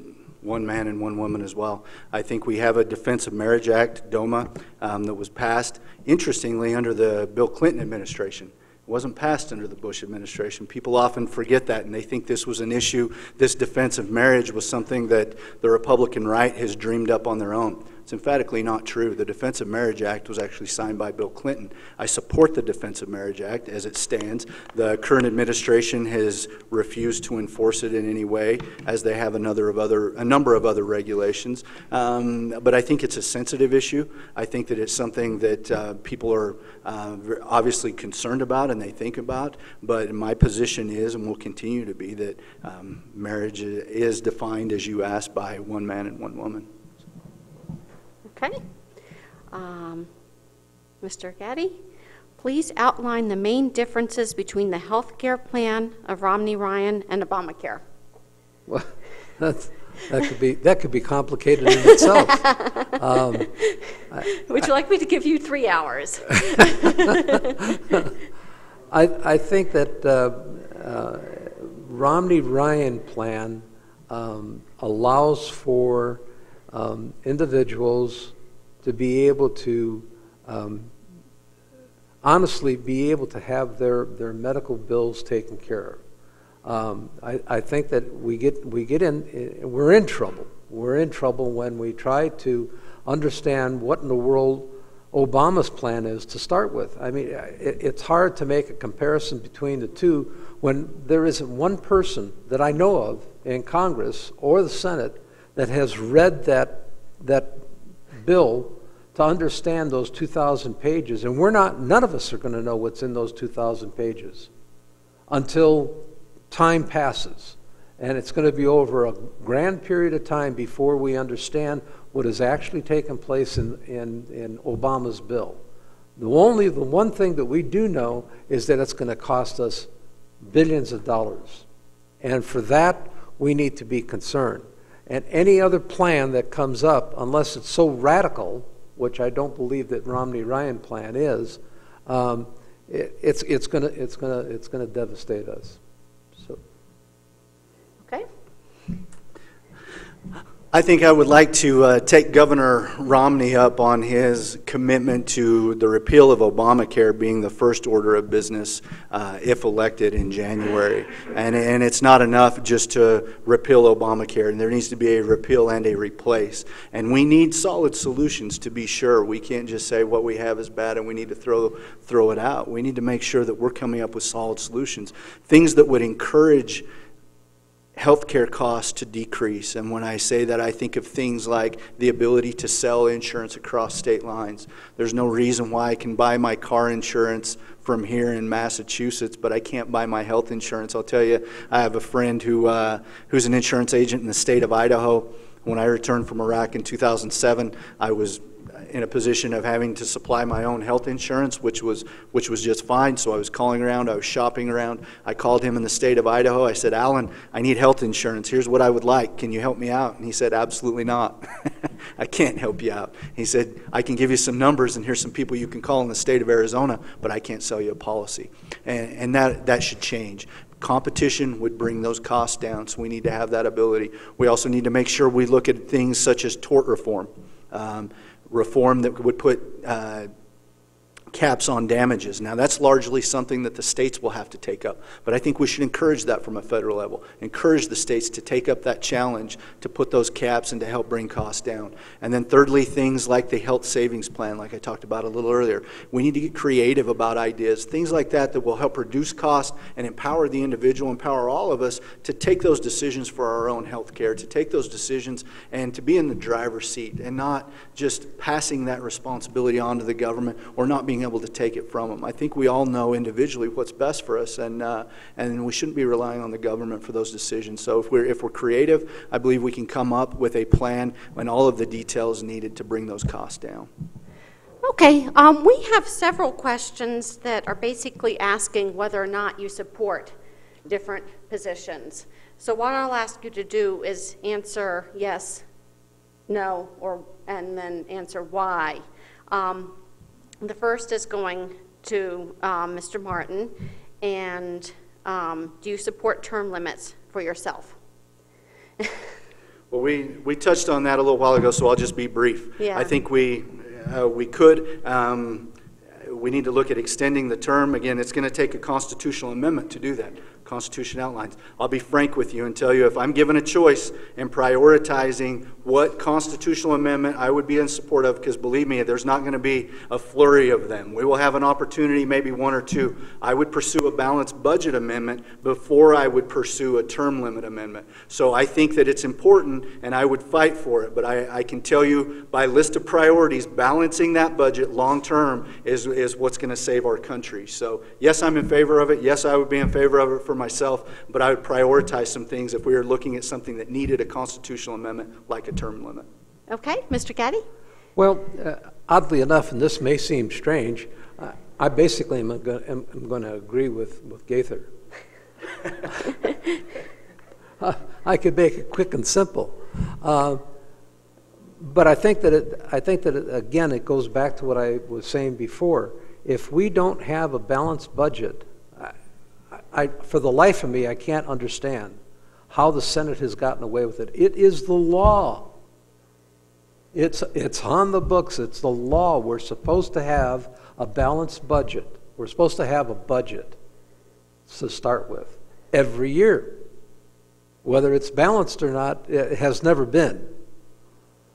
one man and one woman as well. I think we have a Defense of Marriage Act, DOMA, that was passed, interestingly, under the Bill Clinton administration. It wasn't passed under the Bush administration. People often forget that, and they think this was an issue, this defense of marriage was something that the Republican right has dreamed up on their own. It's emphatically not true. The Defense of Marriage Act was actually signed by Bill Clinton. I support the Defense of Marriage Act as it stands. The current administration has refused to enforce it in any way, as they have a number of other regulations. But I think it's a sensitive issue. I think that it's something that people are obviously concerned about and they think about. But my position is, and will continue to be, that marriage is defined, as you asked, by one man and one woman. Okay. Mr. Gaddy, please outline the main differences between the health care plan of Romney-Ryan and Obamacare. Well, that could be complicated in itself. Would you like me to give you 3 hours? I think that Romney-Ryan plan allows for individuals to be able to honestly be able to have their medical bills taken care I think that we're in trouble. We're in trouble when we try to understand what in the world Obama's plan is to start with. I mean, it's hard to make a comparison between the two when there isn't one person that I know of in Congress or the Senate that has read that bill to understand those 2,000 pages. And none of us are going to know what's in those 2,000 pages until time passes. And it's going to be over a grand period of time before we understand what has actually taken place in Obama's bill. The one thing that we do know is that it's going to cost us billions of dollars. And for that, we need to be concerned. And any other plan that comes up, unless it's so radical, which I don't believe that Romney-Ryan plan is, it's going to devastate us. So. Okay. I think I would like to take Governor Romney up on his commitment to the repeal of Obamacare being the first order of business if elected in January. And it's not enough just to repeal Obamacare, and there needs to be a repeal and a replace. And we need solid solutions, to be sure. We can't just say what we have is bad and we need to throw it out. We need to make sure that we're coming up with solid solutions, things that would encourage healthcare costs to decrease. And when I say that, I think of things like the ability to sell insurance across state lines. There's no reason why I can buy my car insurance from here in Massachusetts, but I can't buy my health insurance. I'll tell you, I have a friend who's an insurance agent in the state of Idaho. When I returned from Iraq in 2007, I was in a position of having to supply my own health insurance, which was just fine. So I was calling around, I was shopping around. I called him in the state of Idaho. I said, Alan, I need health insurance. Here's what I would like. Can you help me out? And he said, absolutely not. I can't help you out. He said, I can give you some numbers and here's some people you can call in the state of Arizona, but I can't sell you a policy. And that should change. Competition would bring those costs down, so we need to have that ability. We also need to make sure we look at things such as tort reform. Reform that would put caps on damages. Now, that's largely something that the states will have to take up, but I think we should encourage that from a federal level. Encourage the states to take up that challenge to put those caps and to help bring costs down. And then thirdly, things like the health savings plan, like I talked about a little earlier. We need to get creative about ideas, things like that will help reduce costs and empower the individual, empower all of us to take those decisions for our own health care, to take those decisions and to be in the driver's seat and not just passing that responsibility on to the government or not being able to take it from them. I think we all know individually what's best for us, and we shouldn't be relying on the government for those decisions. So if we're creative, I believe we can come up with a plan and all of the details needed to bring those costs down. Okay, we have several questions that are basically asking whether or not you support different positions. So what I'll ask you to do is answer yes, no, and then answer why. The first is going to Mr. Martin, and do you support term limits for yourself? Well, we touched on that a little while ago, so I'll just be brief. Yeah. I think we could. We need to look at extending the term. Again, it's going to take a constitutional amendment to do that. Constitution outlines. I'll be frank with you and tell you if I'm given a choice in prioritizing what constitutional amendment I would be in support of, because believe me, there's not going to be a flurry of them. We will have an opportunity, maybe one or two. I would pursue a balanced budget amendment before I would pursue a term limit amendment. So I think that it's important and I would fight for it, but I can tell you by list of priorities, balancing that budget long term is what's going to save our country. So yes, I'm in favor of it. Yes, I would be in favor of it for myself, but I would prioritize some things if we were looking at something that needed a constitutional amendment like a term limit. Okay, Mr. Gaddy? Well, oddly enough, and this may seem strange, I basically am going to agree with Gaither. I could make it quick and simple. But I think that again, it goes back to what I was saying before. If we don't have a balanced budget, for the life of me, I can't understand how the Senate has gotten away with it. It is the law. It's on the books. It's the law. We're supposed to have a balanced budget. We're supposed to have a budget to start with. every year. Whether it's balanced or not, it has never been.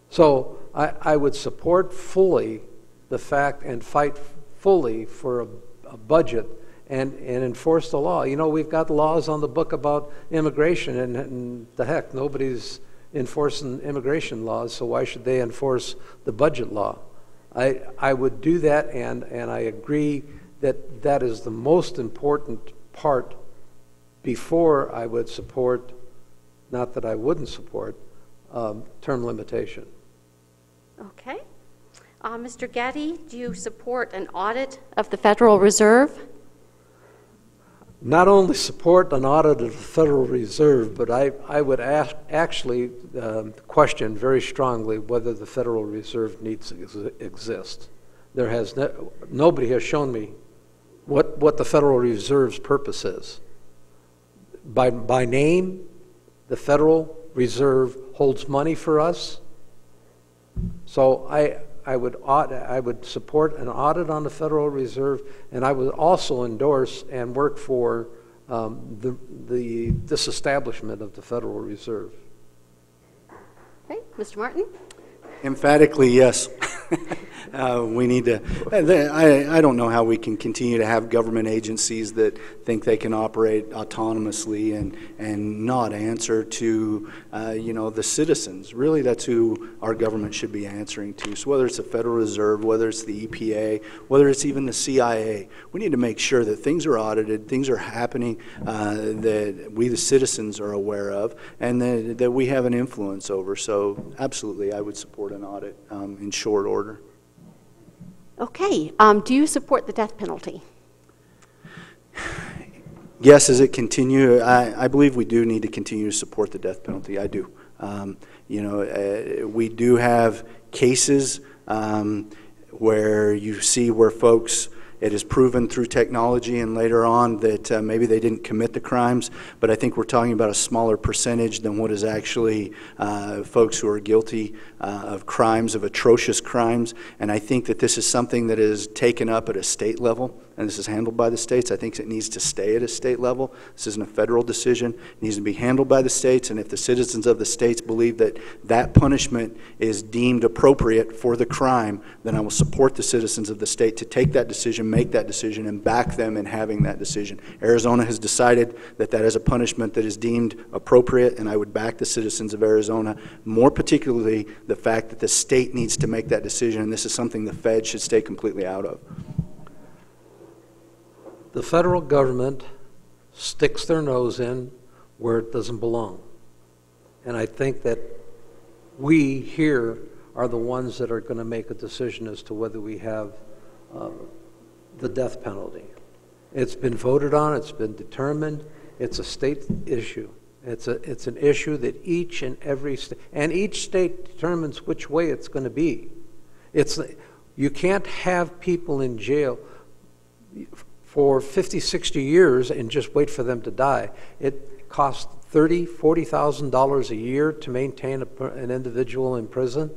So I would support fully the fact and fight fully for a budget and enforce the law. You know, we've got laws on the book about immigration, and the heck, nobody's enforcing immigration laws, so why should they enforce the budget law? I would do that, and I agree that that is the most important part before I would support, not that I wouldn't support, term limitation. Okay. Mr. Gaddy, do you support an audit of the Federal Reserve? Not only support an audit of the Federal Reserve, but I would actually question very strongly whether the Federal Reserve needs to exist. Nobody has shown me what the Federal Reserve's purpose is. By name, the Federal Reserve holds money for us. So I would support an audit on the Federal Reserve, and I would also endorse and work for the disestablishment of the Federal Reserve. Okay, Mr. Martin? Emphatically, yes. We need to, I don't know how we can continue to have government agencies that think they can operate autonomously and not answer to, the citizens. Really, that's who our government should be answering to. So whether it's the Federal Reserve, whether it's the EPA, whether it's even the CIA, we need to make sure that things are audited, things are happening that we, the citizens, are aware of, and that we have an influence over. So absolutely, I would support an audit in short order. Okay. Do you support the death penalty? Yes, as it continue, I believe we do need to continue to support the death penalty. I do. We do have cases where you see where folks, it is proven through technology and later on that maybe they didn't commit the crimes, but I think we're talking about a smaller percentage than what is actually folks who are guilty of crimes, of atrocious crimes. And I think that this is something that is taken up at a state level, and this is handled by the states. I think it needs to stay at a state level. This isn't a federal decision. It needs to be handled by the states, and if the citizens of the states believe that that punishment is deemed appropriate for the crime, then I will support the citizens of the state to take that decision, make that decision, and back them in having that decision. Arizona has decided that that is a punishment that is deemed appropriate, and I would back the citizens of Arizona, more particularly the fact that the state needs to make that decision, and this is something the Fed should stay completely out of. The federal government sticks their nose in where it doesn't belong. And I think that we here are the ones that are going to make a decision as to whether we have the death penalty. It's been voted on, it's been determined, it's a state issue. It's an issue that each and every state, and each state determines which way it's going to be. You can't have people in jail for 50, 60 years and just wait for them to die. It costs $30,000, $40,000 a year to maintain an individual in prison.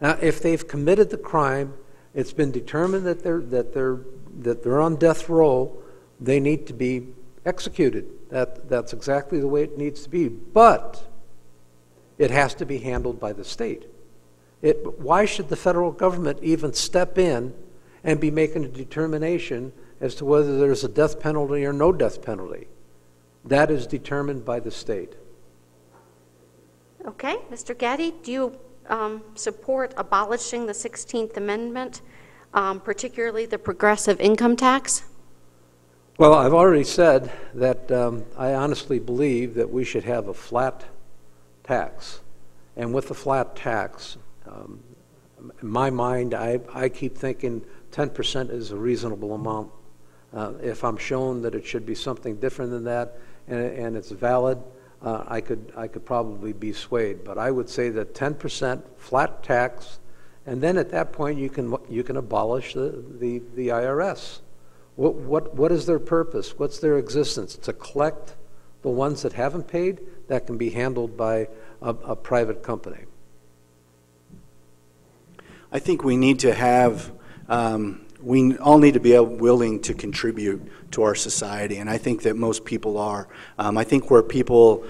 Now, if they've committed the crime, it's been determined that they're on death row, they need to be executed. That's exactly the way it needs to be. But it has to be handled by the state. Why should the federal government even step in and be making a determination as to whether there's a death penalty or no death penalty? That is determined by the state. Okay. Mr. Gaddy, do you support abolishing the 16th Amendment, particularly the progressive income tax? Well, I've already said that I honestly believe that we should have a flat tax. And with the flat tax, in my mind, I keep thinking 10% is a reasonable amount. If I'm shown that it should be something different than that, and it's valid, I could probably be swayed. But I would say that 10% flat tax, and then at that point you can abolish the IRS. What is their purpose? What's their existence? To collect the ones that haven't paid? That can be handled by a private company. I think we need to have we all need to be willing to contribute to our society, and I think that most people are. I think where people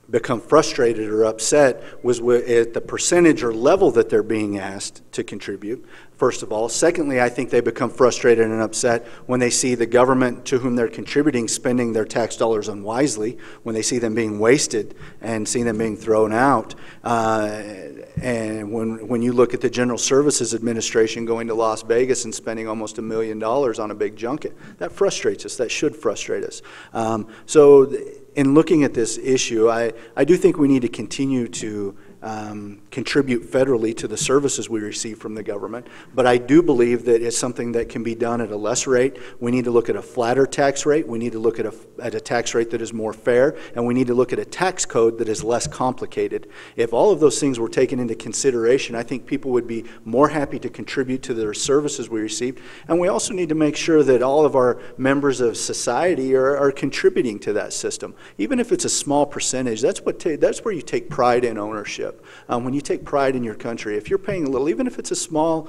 become frustrated or upset was at the percentage or level that they're being asked to contribute, first of all. Secondly, I think they become frustrated and upset when they see the government to whom they're contributing spending their tax dollars unwisely, when they see them being wasted and see them being thrown out. And when you look at the General Services Administration going to Las Vegas and spending almost $1 million on a big junket, that frustrates us. That should frustrate us. So in looking at this issue, I do think we need to continue to contribute federally to the services we receive from the government, but I do believe that it's something that can be done at a less rate. We need to look at a flatter tax rate. We need to look at a tax rate that is more fair, and we need to look at a tax code that is less complicated. If all of those things were taken into consideration, I think people would be more happy to contribute to the services we receive, and we also need to make sure that all of our members of society are contributing to that system. Even if it's a small percentage, that's where you take pride in ownership. When you take pride in your country, if you're paying a little, even if it's a small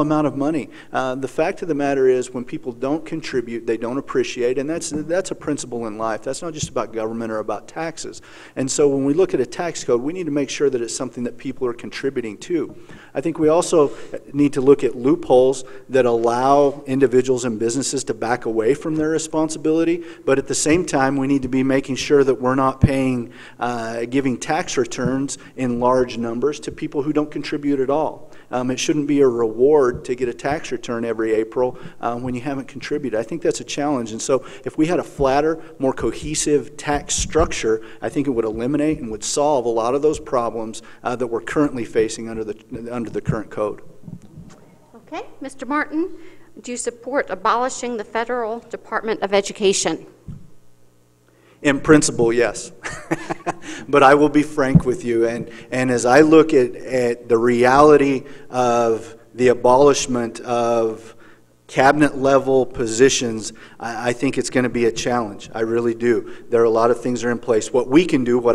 amount of money, the fact of the matter is when people don't contribute, they don't appreciate, and that's a principle in life. That's not just about government or about taxes. And so when we look at a tax code, we need to make sure that it's something that people are contributing to. I think we also need to look at loopholes that allow individuals and businesses to back away from their responsibility, but at the same time, we need to be making sure that we're not giving tax returns in large numbers to people who don't contribute at all. It shouldn't be a reward to get a tax return every April when you haven't contributed. I think that's a challenge. And so if we had a flatter, more cohesive tax structure, I think it would eliminate and would solve a lot of those problems that we're currently facing under the current code. Okay, Mr. Martin, do you support abolishing the Federal Department of Education? In principle, yes. But I will be frank with you, and as I look at the reality of the abolishment of cabinet-level positions, I think it's going to be a challenge. I really do. There are a lot of things that are in place. What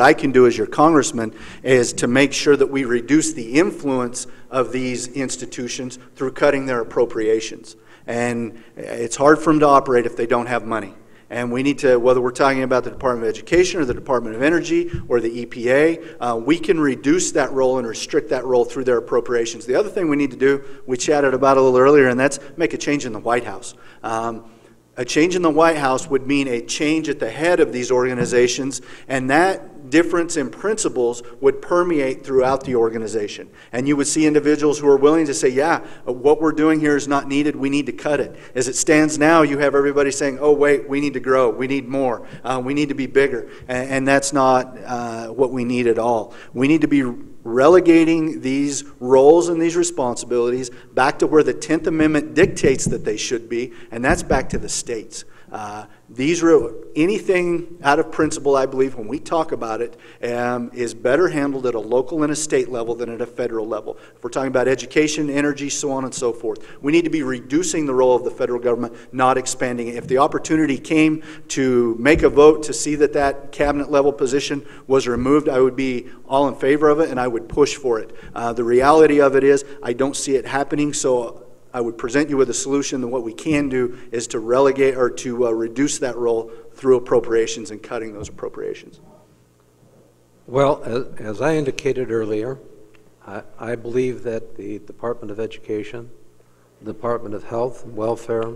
I can do as your congressman, is to make sure that we reduce the influence of these institutions through cutting their appropriations. And it's hard for them to operate if they don't have money. And we need to, whether we're talking about the Department of Education or the Department of Energy or the EPA, we can reduce that role and restrict that role through their appropriations. The other thing we need to do, we chatted about a little earlier, and that's make a change in the White House. A change in the White House would mean a change at the head of these organizations, and that difference in principles would permeate throughout the organization. And you would see individuals who are willing to say, yeah, what we're doing here is not needed, we need to cut it. As it stands now, you have everybody saying, oh wait, we need to grow, we need more, we need to be bigger. And that's not what we need at all. We need to be relegating these roles and these responsibilities back to where the 10th Amendment dictates that they should be, and that's back to the states. Anything out of principle, I believe, when we talk about it, is better handled at a local and a state level than at a federal level. If we're talking about education, energy, so on and so forth, we need to be reducing the role of the federal government, not expanding it. If the opportunity came to make a vote to see that that cabinet level position was removed, I would be all in favor of it and I would push for it. The reality of it is I don't see it happening, so I would present you with a solution that what we can do is to relegate or to reduce that role through appropriations and cutting those appropriations. Well, as I indicated earlier, I believe that the Department of Education, the Department of Health and Welfare,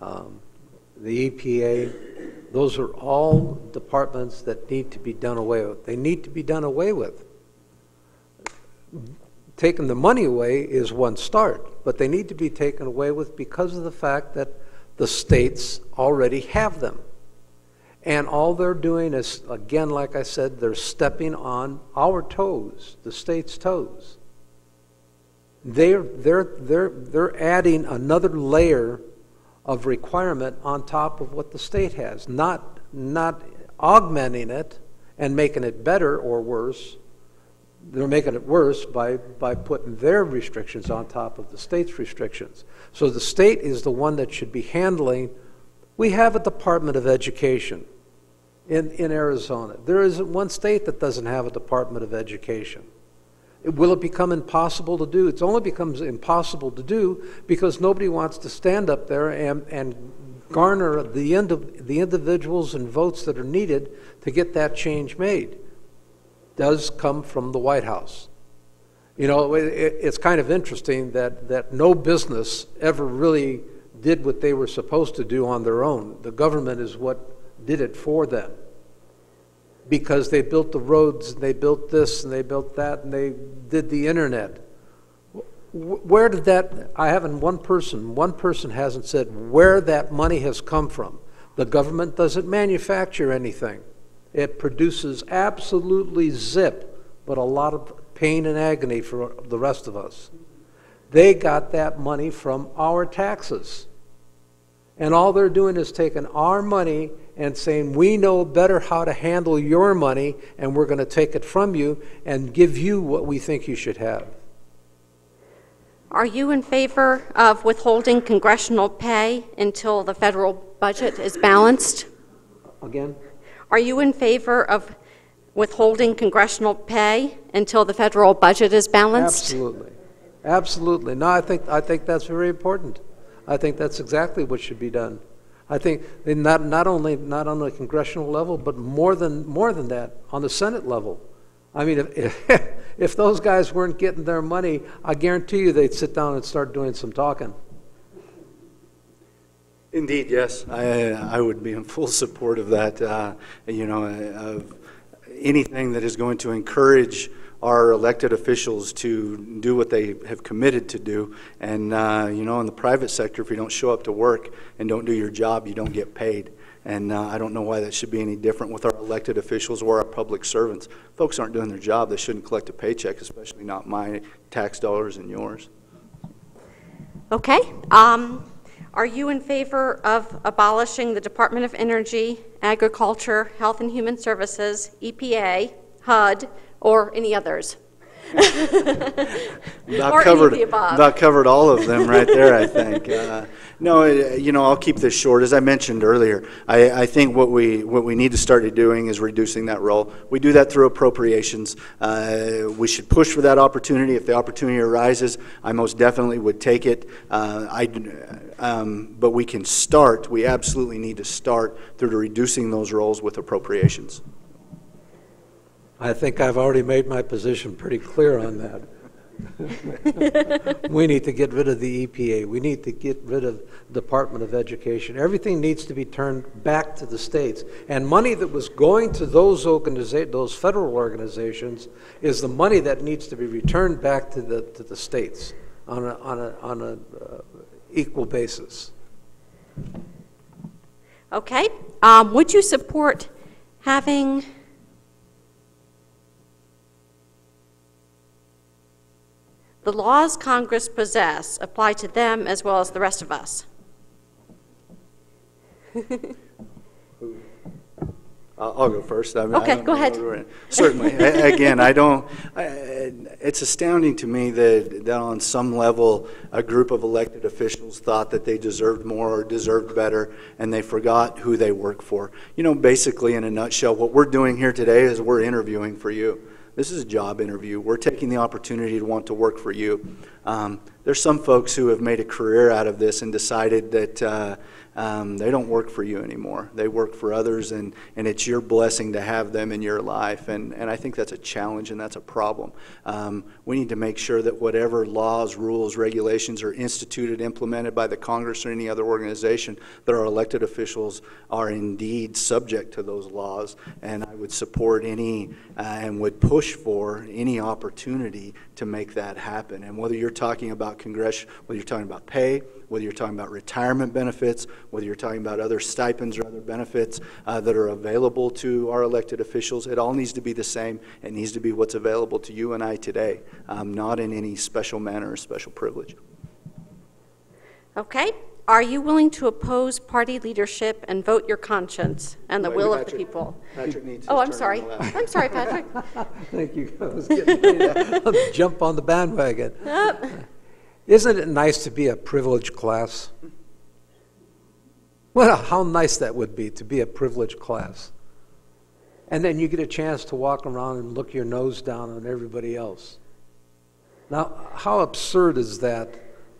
the EPA, those are all departments that need to be done away with. They need to be done away with. Taking the money away is one start, but they need to be taken away with because of the fact that the states already have them. And all they're doing is, again, like I said, they're stepping on our toes, the state's toes. They're adding another layer of requirement on top of what the state has, not augmenting it and making it better or worse. They're making it worse by putting their restrictions on top of the state's restrictions. So the state is the one that should be handling. We have a Department of Education in Arizona. There isn't one state that doesn't have a Department of Education. Will it become impossible to do? It only becomes impossible to do because nobody wants to stand up there and garner the individuals and votes that are needed to get that change made. Does come from the White House. You know, it's kind of interesting that no business ever really did what they were supposed to do on their own. The government is what did it for them. Because they built the roads, and they built this, and they built that, and they did the internet. Where did that, I haven't, one person hasn't said where that money has come from. The government doesn't manufacture anything. It produces absolutely zip, but a lot of pain and agony for the rest of us. They got that money from our taxes. And all they're doing is taking our money and saying, we know better how to handle your money, and we're going to take it from you and give you what we think you should have. Are you in favor of withholding congressional pay until the federal budget is balanced? Again? Are you in favor of withholding congressional pay until the federal budget is balanced? Absolutely. Absolutely. No, I think that's very important. I think that's exactly what should be done. I think not only on the congressional level, but more than that, on the Senate level. I mean, if those guys weren't getting their money, I guarantee you they'd sit down and start doing some talking. Indeed, yes. I would be in full support of that, you know, of anything that is going to encourage our elected officials to do what they have committed to do. And, you know, in the private sector, if you don't show up to work and don't do your job, you don't get paid. And I don't know why that should be any different with our elected officials or our public servants. Folks aren't doing their job. They shouldn't collect a paycheck, especially not my tax dollars and yours. Okay. Are you in favor of abolishing the Department of Energy, Agriculture, Health and Human Services, EPA, HUD, or any others? About covered all of them right there, I think. No, you know, I'll keep this short. As I mentioned earlier, I think what we need to start doing is reducing that role. We do that through appropriations. We should push for that opportunity. If the opportunity arises, I most definitely would take it. But we can start. We absolutely need to start through reducing those roles with appropriations. I think I've already made my position pretty clear on that. We need to get rid of the EPA. We need to get rid of the Department of Education. Everything needs to be turned back to the states. And money that was going to those federal organizations is the money that needs to be returned back to the states on a equal basis. Okay. Would you support having the laws Congress possess apply to them as well as the rest of us? I'll go first. I mean, okay, go ahead. Certainly. Again, it's astounding to me that on some level a group of elected officials thought that they deserved more or deserved better, and they forgot who they work for. You know, basically, in a nutshell, what we're doing here today is we're interviewing for you. This is a job interview. We're taking the opportunity to want to work for you. There's some folks who have made a career out of this and decided that they don't work for you anymore. They work for others, and it's your blessing to have them in your life. And I think that's a challenge and that's a problem. We need to make sure that whatever laws, rules, regulations are instituted, implemented by the Congress or any other organization, that our elected officials are indeed subject to those laws. And I would support any and would push for any opportunity to make that happen. And whether you're talking about whether you're talking about pay, whether you're talking about retirement benefits, whether you're talking about other stipends or other benefits that are available to our elected officials, it all needs to be the same. It needs to be what's available to you and I today, not in any special manner or special privilege. Okay. Are you willing to oppose party leadership and vote your conscience and the will of the people? Patrick needs Oh, I'm sorry. I'm sorry, Patrick. Thank you. I was getting ready to jump on the bandwagon. Isn't it nice to be a privileged class? Well, how nice that would be to be a privileged class. And then you get a chance to walk around and look your nose down on everybody else. Now, how absurd is that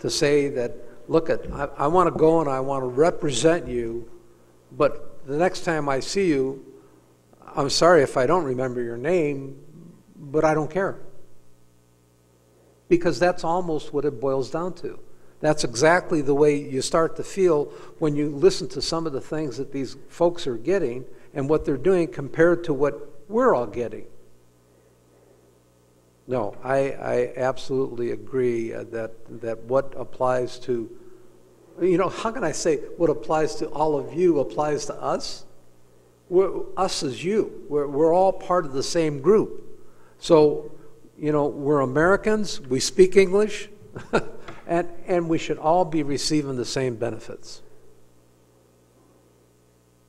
to say that, look, I want to go and I want to represent you, but the next time I see you, I'm sorry if I don't remember your name, but I don't care. Because that's almost what it boils down to. That's exactly the way you start to feel when you listen to some of the things that these folks are getting and what they're doing compared to what we're all getting. No, I absolutely agree that what applies to, how can I say what applies to all of you applies to us? Us is you. We're all part of the same group. So, we're Americans, we speak English, and we should all be receiving the same benefits.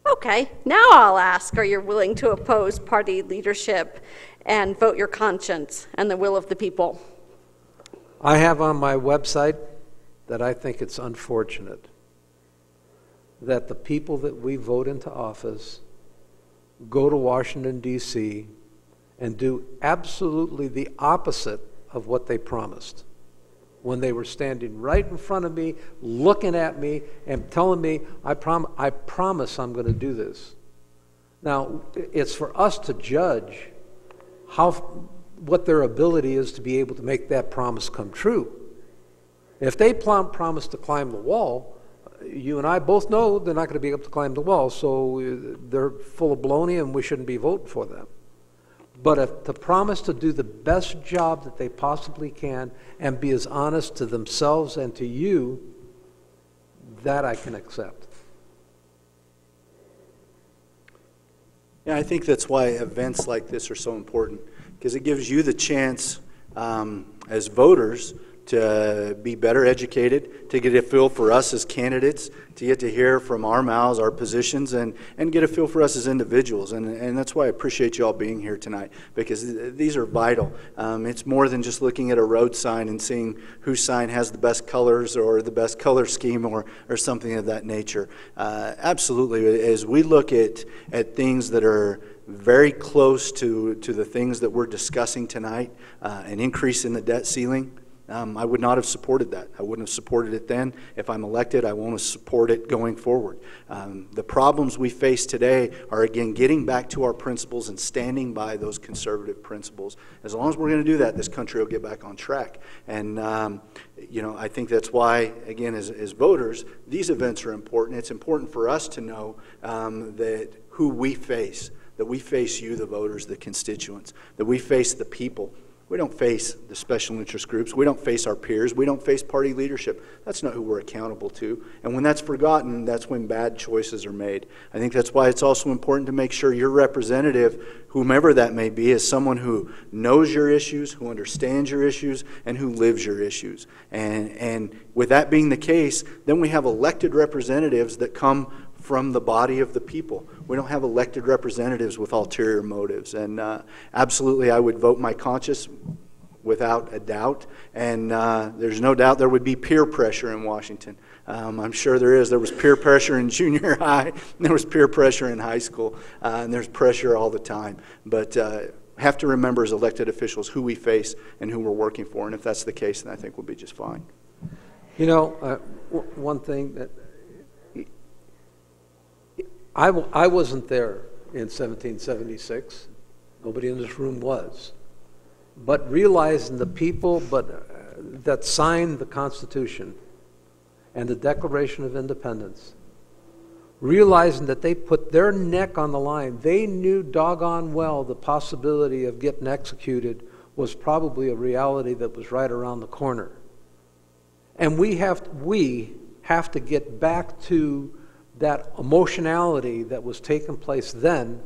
Okay, now I'll ask, are you willing to oppose party leadership and vote your conscience and the will of the people? I have on my website that I think it's unfortunate that the people that we vote into office go to Washington, D.C., and do absolutely the opposite of what they promised when they were standing right in front of me, looking at me, and telling me, I promise I'm going to do this. Now, it's for us to judge what their ability is to be able to make that promise come true. If they promise to climb the wall, you and I both know they're not going to be able to climb the wall, so they're full of baloney and we shouldn't be voting for them. But if to promise to do the best job that they possibly can and be as honest to themselves and to you, that I can accept. Yeah, I think that's why events like this are so important, because it gives you the chance as voters to be better educated, to get a feel for us as candidates, to get to hear from our mouths, our positions, and get a feel for us as individuals. And that's why I appreciate you all being here tonight, because these are vital. It's more than just looking at a road sign and seeing whose sign has the best colors or the best color scheme or something of that nature. Absolutely, as we look at things that are very close to the things that we're discussing tonight, an increase in the debt ceiling, I would not have supported that. I wouldn't have supported it then. If I'm elected, I won't support it going forward. The problems we face today are, again, getting back to our principles and standing by those conservative principles. As long as we're going to do that, this country will get back on track. And, I think that's why, again, as voters, these events are important. It's important for us to know that who we face, that we face you, the voters, the constituents, that we face the people. We don't face the special interest groups. We don't face our peers. We don't face party leadership. That's not who we're accountable to. And when that's forgotten, that's when bad choices are made. I think that's why it's also important to make sure your representative, whomever that may be, is someone who knows your issues, who understands your issues, and who lives your issues. And with that being the case, then we have elected representatives that come from the body of the people. We don't have elected representatives with ulterior motives. And absolutely, I would vote my conscience without a doubt. And there's no doubt there would be peer pressure in Washington. I'm sure there is. There was peer pressure in junior high, and there was peer pressure in high school, and there's pressure all the time. But have to remember as elected officials who we face and who we're working for. And if that's the case, then I think we'll be just fine. One thing that I wasn't there in 1776. Nobody in this room was. But realizing the people that signed the Constitution and the Declaration of Independence, realizing that they put their neck on the line, they knew doggone well the possibility of getting executed was probably a reality that was right around the corner. And we have to get back to that emotionality that was taking place then.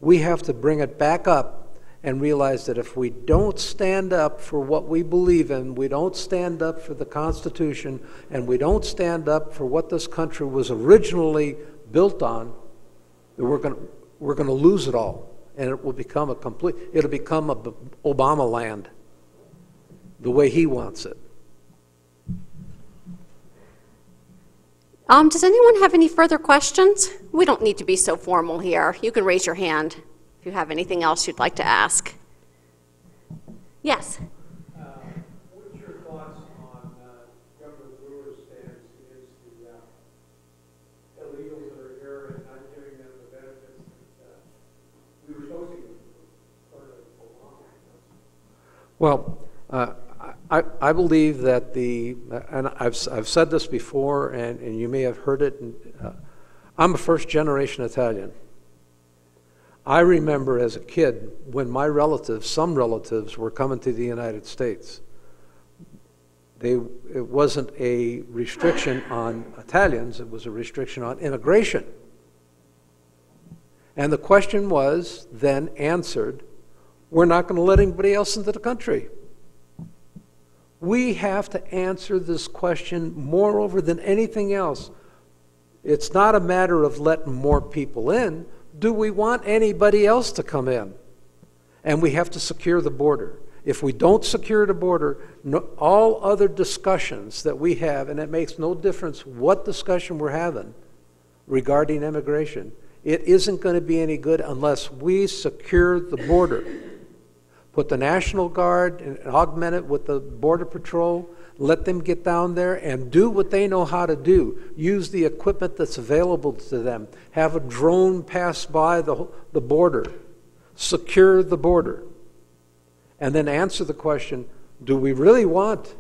We have to bring it back up and realize that if we don't stand up for what we believe in, we don't stand up for the Constitution, and we don't stand up for what this country was originally built on, we're going to lose it all, and it'll become Obama land, the way he wants it. Does anyone have any further questions? We don't need to be so formal here. You can raise your hand if you have anything else you'd like to ask. Yes? Well, I believe that and I've said this before, and you may have heard it, I'm a first-generation Italian. I remember as a kid when my relatives, some relatives, were coming to the United States. It wasn't a restriction on Italians, it was a restriction on immigration. And the question was then answered, we're not going to let anybody else into the country. We have to answer this question, moreover than anything else. It's not a matter of letting more people in. Do we want anybody else to come in? And we have to secure the border. If we don't secure the border, all other discussions that we have, and it makes no difference what discussion we're having regarding immigration, it isn't going to be any good unless we secure the border. Put the National Guard and augment it with the Border Patrol. Let them get down there and do what they know how to do. Use the equipment that's available to them. Have a drone pass by the border. Secure the border. And then answer the question, do we really want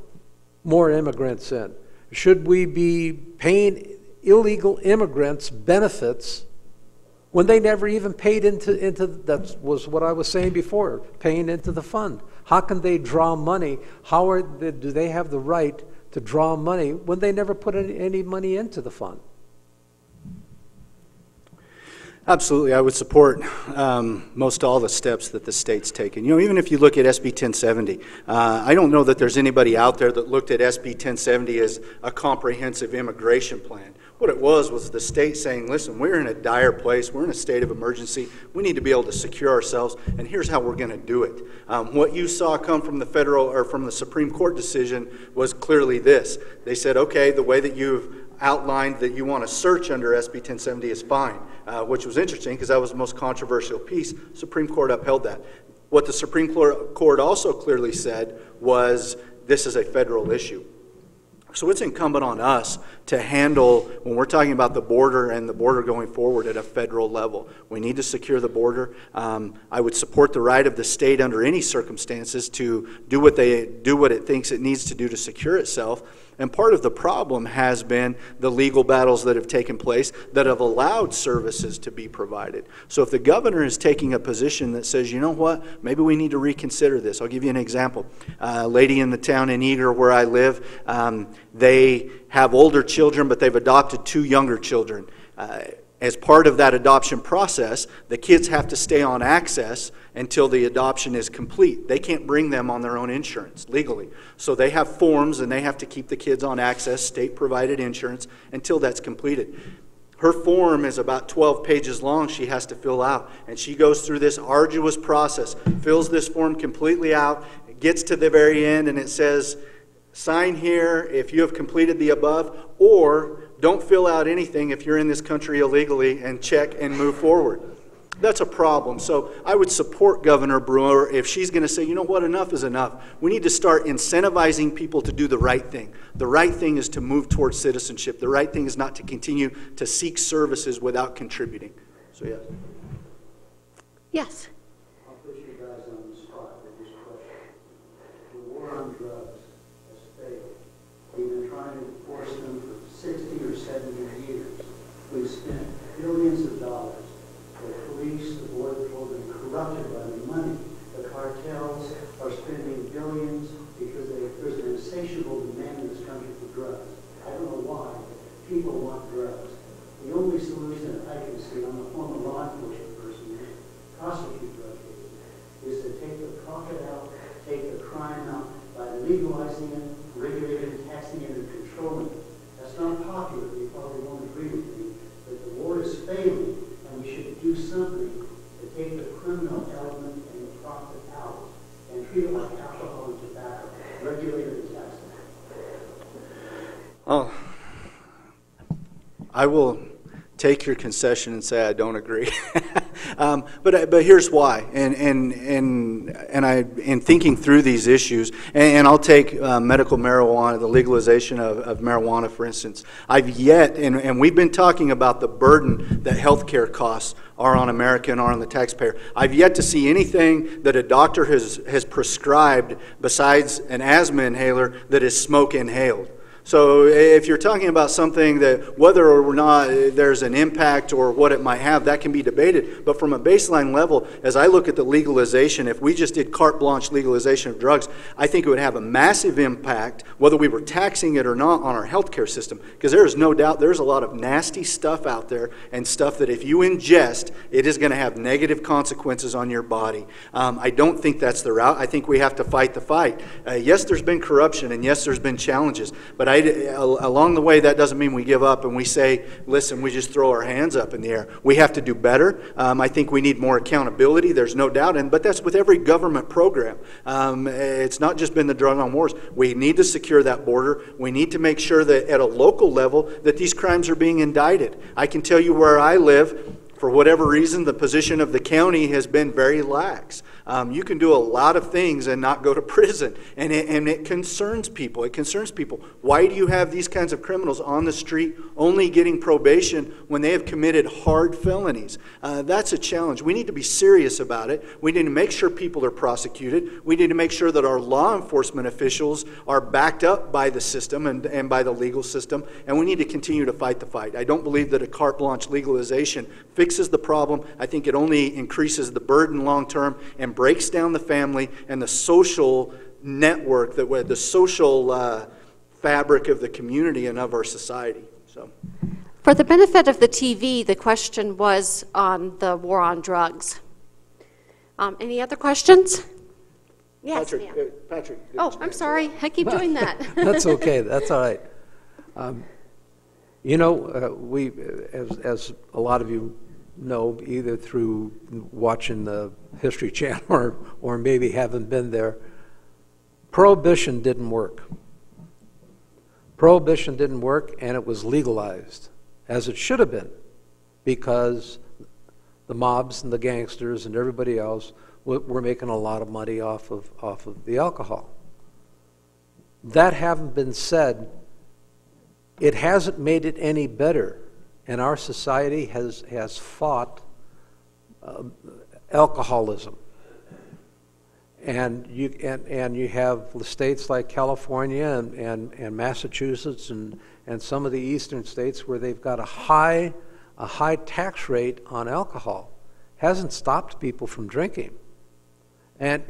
more immigrants in? Should we be paying illegal immigrants benefits when they never even paid into that was what I was saying before, paying into the fund? How can they draw money? Do they have the right to draw money when they never put any money into the fund? Absolutely, I would support most all the steps that the state's taken. You know, even if you look at SB 1070, I don't know that there's anybody out there that looked at SB 1070 as a comprehensive immigration plan. What it was the state saying, listen, we're in a dire place, we're in a state of emergency, we need to be able to secure ourselves, and here's how we're going to do it. What you saw come from the federal or from the Supreme Court decision was clearly this. They said, okay, the way that you've outlined that you want to search under SB 1070 is fine, which was interesting because that was the most controversial piece. Supreme Court upheld that. What the Supreme Court also clearly said was this is a federal issue. So it's incumbent on us to handle, when we're talking about the border and the border going forward at a federal level. We need to secure the border. I would support the right of the state under any circumstances to do what it thinks it needs to do to secure itself. And part of the problem has been the legal battles that have taken place that have allowed services to be provided. So if the governor is taking a position that says, you know what, maybe we need to reconsider this. I'll give you an example. A lady in the town in Eager where I live, they have older children, but they've adopted 2 younger children. As part of that adoption process, the kids have to stay on access until the adoption is complete. They can't bring them on their own insurance legally. So they have forms and they have to keep the kids on access, state-provided insurance, until that's completed. Her form is about 12 pages long she has to fill out. And she goes through this arduous process, fills this form completely out, gets to the very end, and it says, sign here if you have completed the above, or don't fill out anything if you're in this country illegally, and check and move forward. That's a problem. So I would support Governor Brewer if she's going to say, you know what, enough is enough. We need to start incentivizing people to do the right thing. The right thing is to move towards citizenship. The right thing is not to continue to seek services without contributing. So yes. Yes. I'll put you guys on the spot with this question. The war on drugs has failed. We've been trying to enforce them for 60 or 70 years. We've spent billions of dollars. The police, the border patrol have been corrupted by the money. The cartels are spending billions because there's an insatiable demand in this country for drugs. I don't know why, but people want drugs. The only solution that I can see, I'm a former law enforcement person, to prosecute drug cases, is to take the profit out, take the crime out by legalizing it, regulating it, taxing it, and controlling it. That's not popular. You probably won't agree with me, but the war is failing. And we should do something to take the criminal element and the profit out and treat it like alcohol and tobacco, regulate it and tax it. Oh, I will take your concession and say I don't agree. But here's why. In thinking through these issues, and I'll take medical marijuana, the legalization of marijuana, for instance. I've yet, and we've been talking about the burden that healthcare costs are on America and are on the taxpayer. I've yet to see anything that a doctor has prescribed besides an asthma inhaler that is smoke inhaled. So if you're talking about something that whether or not there's an impact or what it might have, that can be debated. But from a baseline level, as I look at the legalization, if we just did carte blanche legalization of drugs, I think it would have a massive impact, whether we were taxing it or not, on our healthcare system. Because there is no doubt there's a lot of nasty stuff out there and stuff that if you ingest, it is going to have negative consequences on your body. I don't think that's the route. I think we have to fight the fight. Yes, there's been corruption, and yes, there's been challenges. But along the way, that doesn't mean we give up and we say, listen, we just throw our hands up in the air. We have to do better. I think we need more accountability. There's no doubt. But that's with every government program. It's not just been the drug on wars. We need to secure that border. We need to make sure that at a local level that these crimes are being indicted. I can tell you where I live, for whatever reason, the position of the county has been very lax. You can do a lot of things and not go to prison, and it concerns people. It concerns people. Why do you have these kinds of criminals on the street only getting probation when they have committed hard felonies? That's a challenge. We need to be serious about it. We need to make sure people are prosecuted. We need to make sure that our law enforcement officials are backed up by the system and by the legal system, and we need to continue to fight the fight. I don't believe that a carte blanche legalization fixes the problem. I think it only increases the burden long term and breaks down the family and the social network, the social fabric of the community and of our society. So, for the benefit of the TV, the question was on the war on drugs. Any other questions? Yes, Patrick. Patrick. Oh, I'm sorry. I keep doing that. That's okay. That's all right. We, as a lot of you know, either through watching the History Channel or maybe haven't been there, Prohibition didn't work. Prohibition didn't work, and it was legalized, as it should have been, because the mobs and the gangsters and everybody else were making a lot of money off of the alcohol. That having been said, it hasn't made it any better. And our society has fought alcoholism, and you have states like California and Massachusetts and some of the eastern states where they've got a high tax rate on alcohol. Hasn't stopped people from drinking, and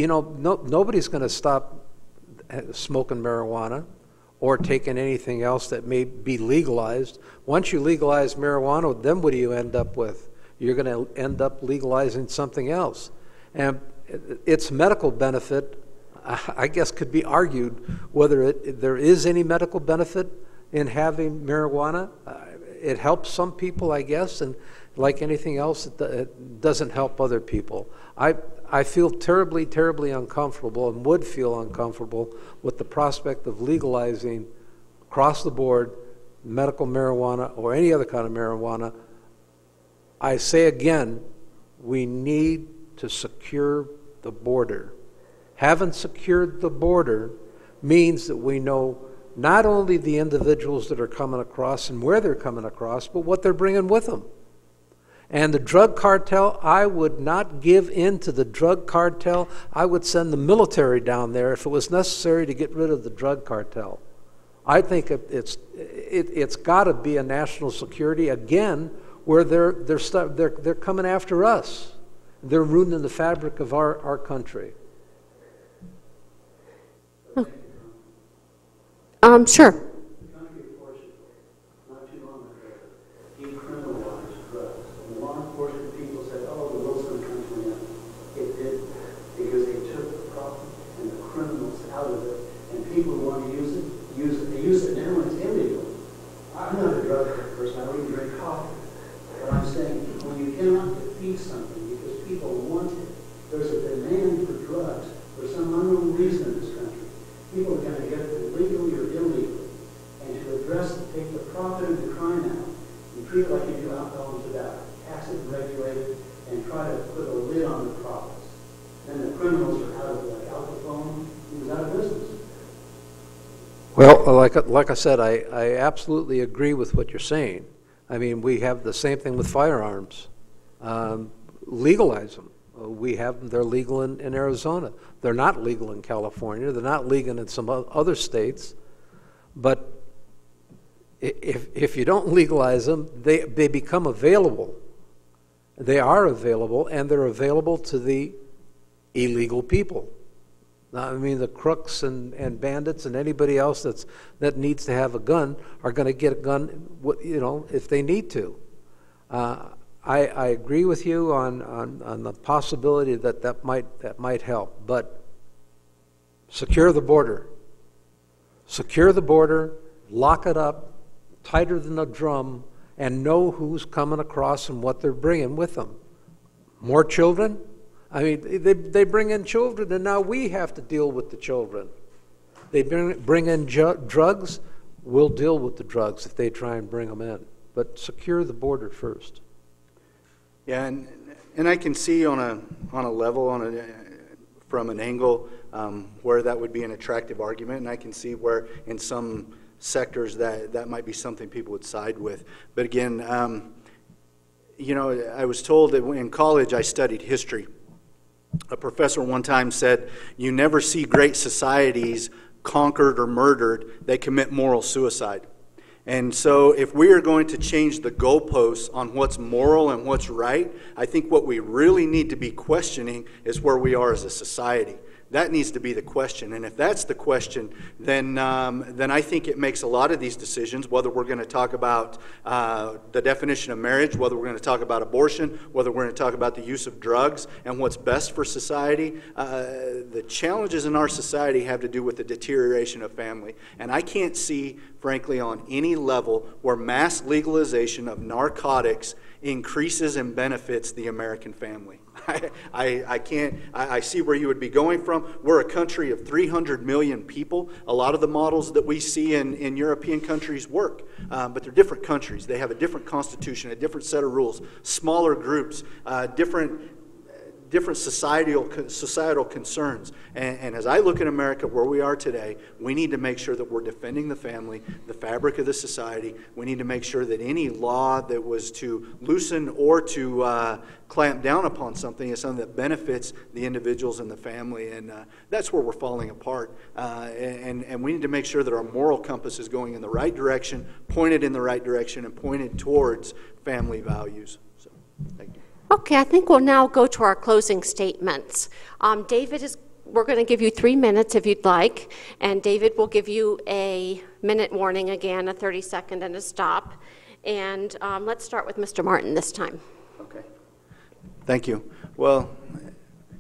nobody's going to stop smoking marijuana or taking anything else that may be legalized. Once you legalize marijuana, then what do you end up with? You're going to end up legalizing something else. And its medical benefit, I guess, could be argued whether there is any medical benefit in having marijuana. It helps some people, I guess, and like anything else, it doesn't help other people. I feel terribly, terribly uncomfortable and would feel uncomfortable with the prospect of legalizing across the board medical marijuana or any other kind of marijuana. I say again, we need to secure the border. Having secured the border means that we know not only the individuals that are coming across and where they're coming across, but what they're bringing with them. And the drug cartel, I would not give in to the drug cartel. I would send the military down there if it was necessary to get rid of the drug cartel. I think it's got to be a national security again, where they're coming after us. They're ruining the fabric of our country. Sure. People who want to use it now, and it's illegal. I'm not a drug person, I don't even drink coffee. But I'm saying, when you cannot defeat something because people want it, there's a demand for drugs for some unknown reason in this country. People are going to get it legally or illegally. And to take the profit of the crime out, and treat it like you do alcohol and tobacco. Tax it and regulate it, and try to put a lid on the profits. Then the criminals are out of, like Al Capone, he was out of business. Well, like I said, I absolutely agree with what you're saying. I mean, we have the same thing with firearms. Legalize them. We have them, they're legal in Arizona. They're not legal in California. They're not legal in some other states. But if you don't legalize them, they become available. They are available, and they're available to the illegal people. I mean, the crooks and bandits and anybody else that needs to have a gun are going to get a gun, you know, if they need to. I agree with you on the possibility that might help, but secure the border. Secure the border, lock it up, tighter than a drum, and know who's coming across and what they're bringing with them. More children? I mean, they bring in children, and now we have to deal with the children. They bring in drugs, we'll deal with the drugs if they try and bring them in. But secure the border first. Yeah, and I can see on a level, from an angle where that would be an attractive argument, and I can see where in some sectors that might be something people would side with. But again, you know, I was told that in college I studied history. A professor one time said, "You never see great societies conquered or murdered, they commit moral suicide." And so if we are going to change the goalposts on what's moral and what's right, I think what we really need to be questioning is where we are as a society. That needs to be the question. And if that's the question, then I think it makes a lot of these decisions, whether we're going to talk about the definition of marriage, whether we're going to talk about abortion, whether we're going to talk about the use of drugs and what's best for society. The challenges in our society have to do with the deterioration of family. And I can't see, frankly, on any level where mass legalization of narcotics increases and benefits the American family. I can't. I see where you would be going from. We're a country of 300 million people. A lot of the models that we see in European countries work, but they're different countries. They have a different constitution, a different set of rules, smaller groups, different societal concerns. And as I look at America, where we are today, we need to make sure that we're defending the family, the fabric of the society. We need to make sure that any law that was to loosen or to clamp down upon something is something that benefits the individuals and the family. And that's where we're falling apart. And we need to make sure that our moral compass is going in the right direction, pointed in the right direction, and pointed towards family values. So, thank you. Okay, I think we'll now go to our closing statements. We're going to give you 3 minutes if you'd like, and David will give you a minute warning again, a 30-second and a stop. And let's start with Mr. Martin this time. Okay. Thank you. Well,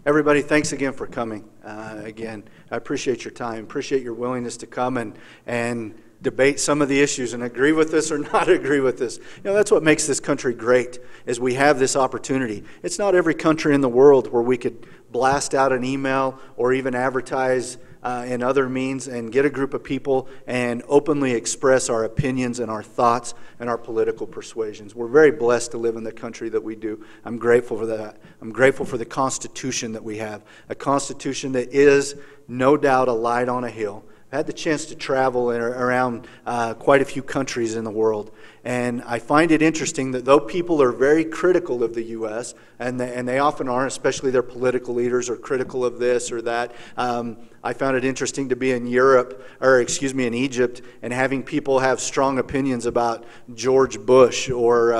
everybody, thanks again for coming. Again, I appreciate your time, appreciate your willingness to come and debate some of the issues and agree with this or not agree with this. You know, that's what makes this country great, is we have this opportunity. It's not every country in the world where we could blast out an email or even advertise in other means and get a group of people and openly express our opinions and our thoughts and our political persuasions. We're very blessed to live in the country that we do. I'm grateful for that. I'm grateful for the Constitution that we have, a Constitution that is no doubt a light on a hill. I had the chance to travel around quite a few countries in the world, and I find it interesting that though people are very critical of the U.S., and they often are, especially their political leaders are critical of this or that, I found it interesting to be in in Egypt, and having people have strong opinions about George Bush or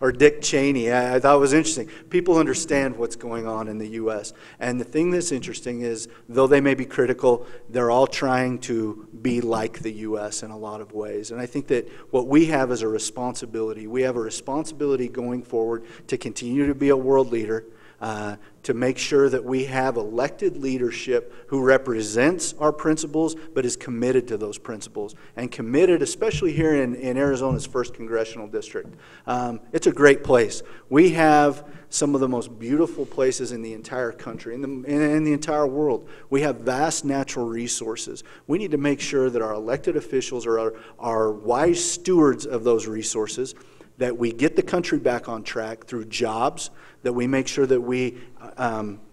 or Dick Cheney. I thought it was interesting. People understand what's going on in the U.S. And the thing that's interesting is, though they may be critical, they're all trying to be like the U.S. in a lot of ways. And I think that what we have is a responsibility. We have a responsibility going forward to continue to be a world leader, to make sure that we have elected leadership who represents our principles but is committed to those principles, and committed, especially here in Arizona's 1st Congressional District. It's a great place. We have some of the most beautiful places in the entire country, in the entire world. We have vast natural resources. We need to make sure that our elected officials are wise stewards of those resources, that we get the country back on track through jobs, that we make sure that we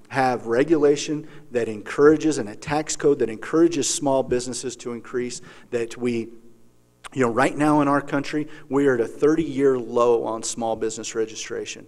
have regulation that encourages and a tax code that encourages small businesses to increase, that we, right now in our country, we are at a 30-year low on small business registration.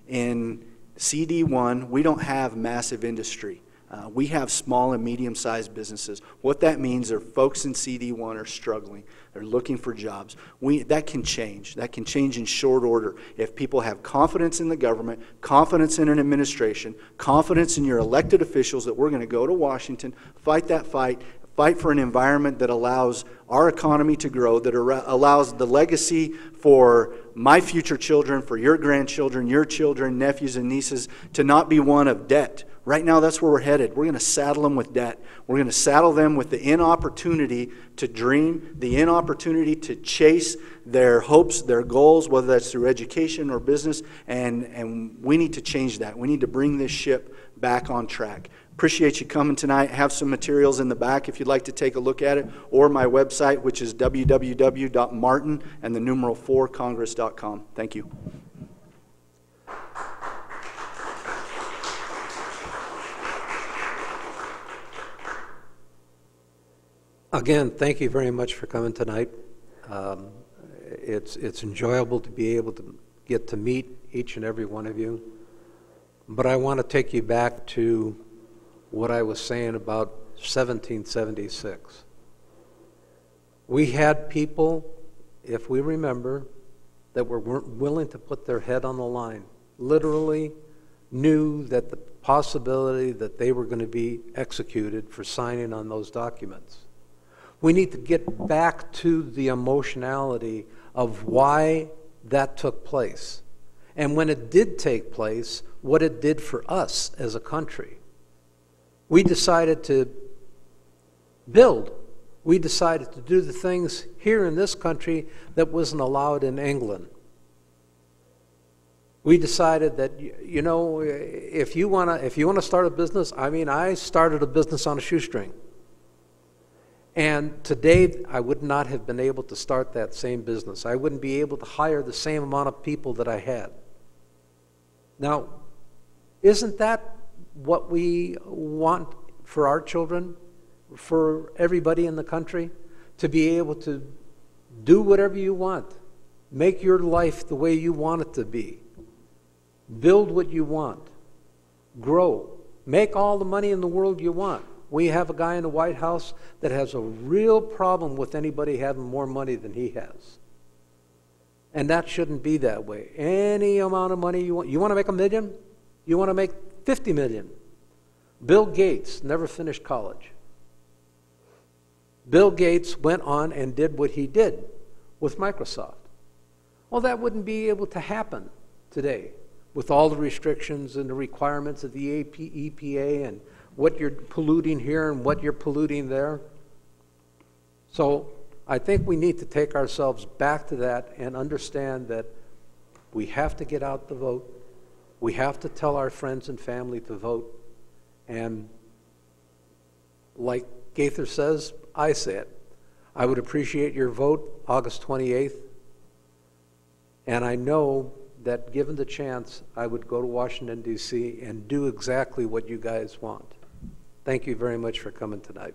In CD1, we don't have massive industry. We have small and medium-sized businesses. What that means are folks in CD1 are struggling. They're looking for jobs. That can change. That can change in short order if people have confidence in the government, confidence in an administration, confidence in your elected officials that we're going to go to Washington, fight that fight for an environment that allows our economy to grow, that allows the legacy for my future children, for your grandchildren, your children, nephews and nieces, to not be one of debt. Right now, that's where we're headed. We're going to saddle them with debt. We're going to saddle them with the inopportunity to dream, the inopportunity to chase their hopes, their goals, whether that's through education or business, and we need to change that. We need to bring this ship back on track. Appreciate you coming tonight. Have some materials in the back if you'd like to take a look at it, or my website, which is www.martin4congress.com. Thank you. Again, thank you very much for coming tonight. It's enjoyable to be able to get to meet each and every one of you. But I want to take you back to what I was saying about 1776. We had people, if we remember, that were willing to put their head on the line, literally knew that the possibility that they were going to be executed for signing on those documents. We need to get back to the emotionality of why that took place. And when it did take place, what it did for us as a country. We decided to build. We decided to do the things here in this country that wasn't allowed in England. We decided that, if you want to start a business, I started a business on a shoestring. And today, I would not have been able to start that same business. I wouldn't be able to hire the same amount of people that I had. Now, isn't that what we want for our children, for everybody in the country? To be able to do whatever you want. Make your life the way you want it to be. Build what you want. Grow. Make all the money in the world you want. We have a guy in the White House that has a real problem with anybody having more money than he has. And that shouldn't be that way. Any amount of money you want. You want to make $1 million? You want to make 50 million. Bill Gates never finished college. Bill Gates went on and did what he did with Microsoft. Well, that wouldn't be able to happen today with all the restrictions and the requirements of the EPA and what you're polluting here and what you're polluting there. So I think we need to take ourselves back to that and understand that we have to get out the vote. We have to tell our friends and family to vote. And like Gaither says, I say it. I would appreciate your vote August 28th. And I know that given the chance, I would go to Washington, D.C. and do exactly what you guys want. Thank you very much for coming tonight.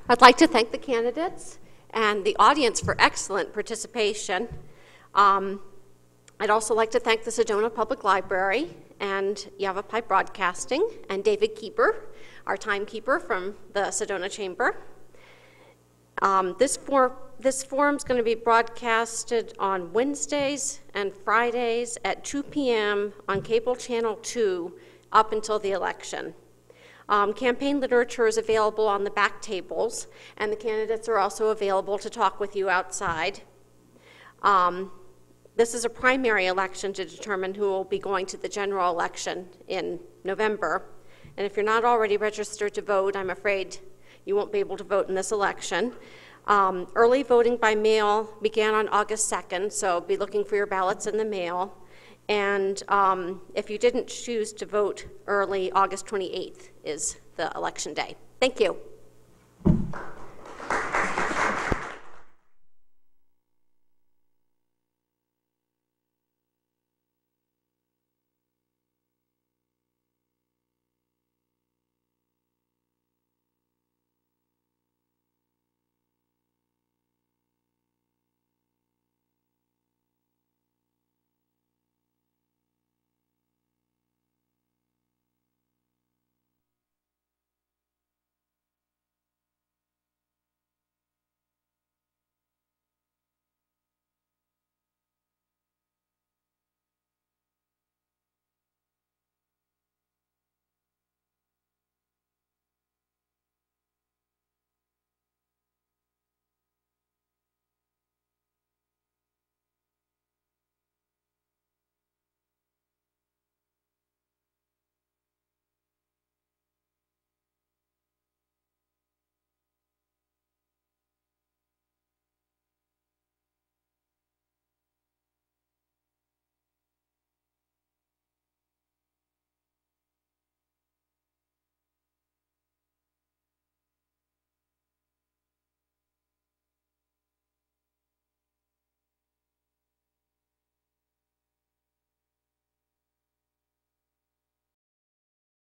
I'd like to thank the candidates and the audience for excellent participation. I'd also like to thank the Sedona Public Library and Yavapai Broadcasting and David Keeper, our timekeeper from the Sedona Chamber. This forum is going to be broadcasted on Wednesdays and Fridays at 2 p.m. on Cable Channel 2 up until the election. Campaign literature is available on the back tables, and the candidates are also available to talk with you outside. This is a primary election to determine who will be going to the general election in November. And if you're not already registered to vote, I'm afraid you won't be able to vote in this election. Early voting by mail began on August 2nd, so be looking for your ballots in the mail. And if you didn't choose to vote early, August 28th is the election day. Thank you.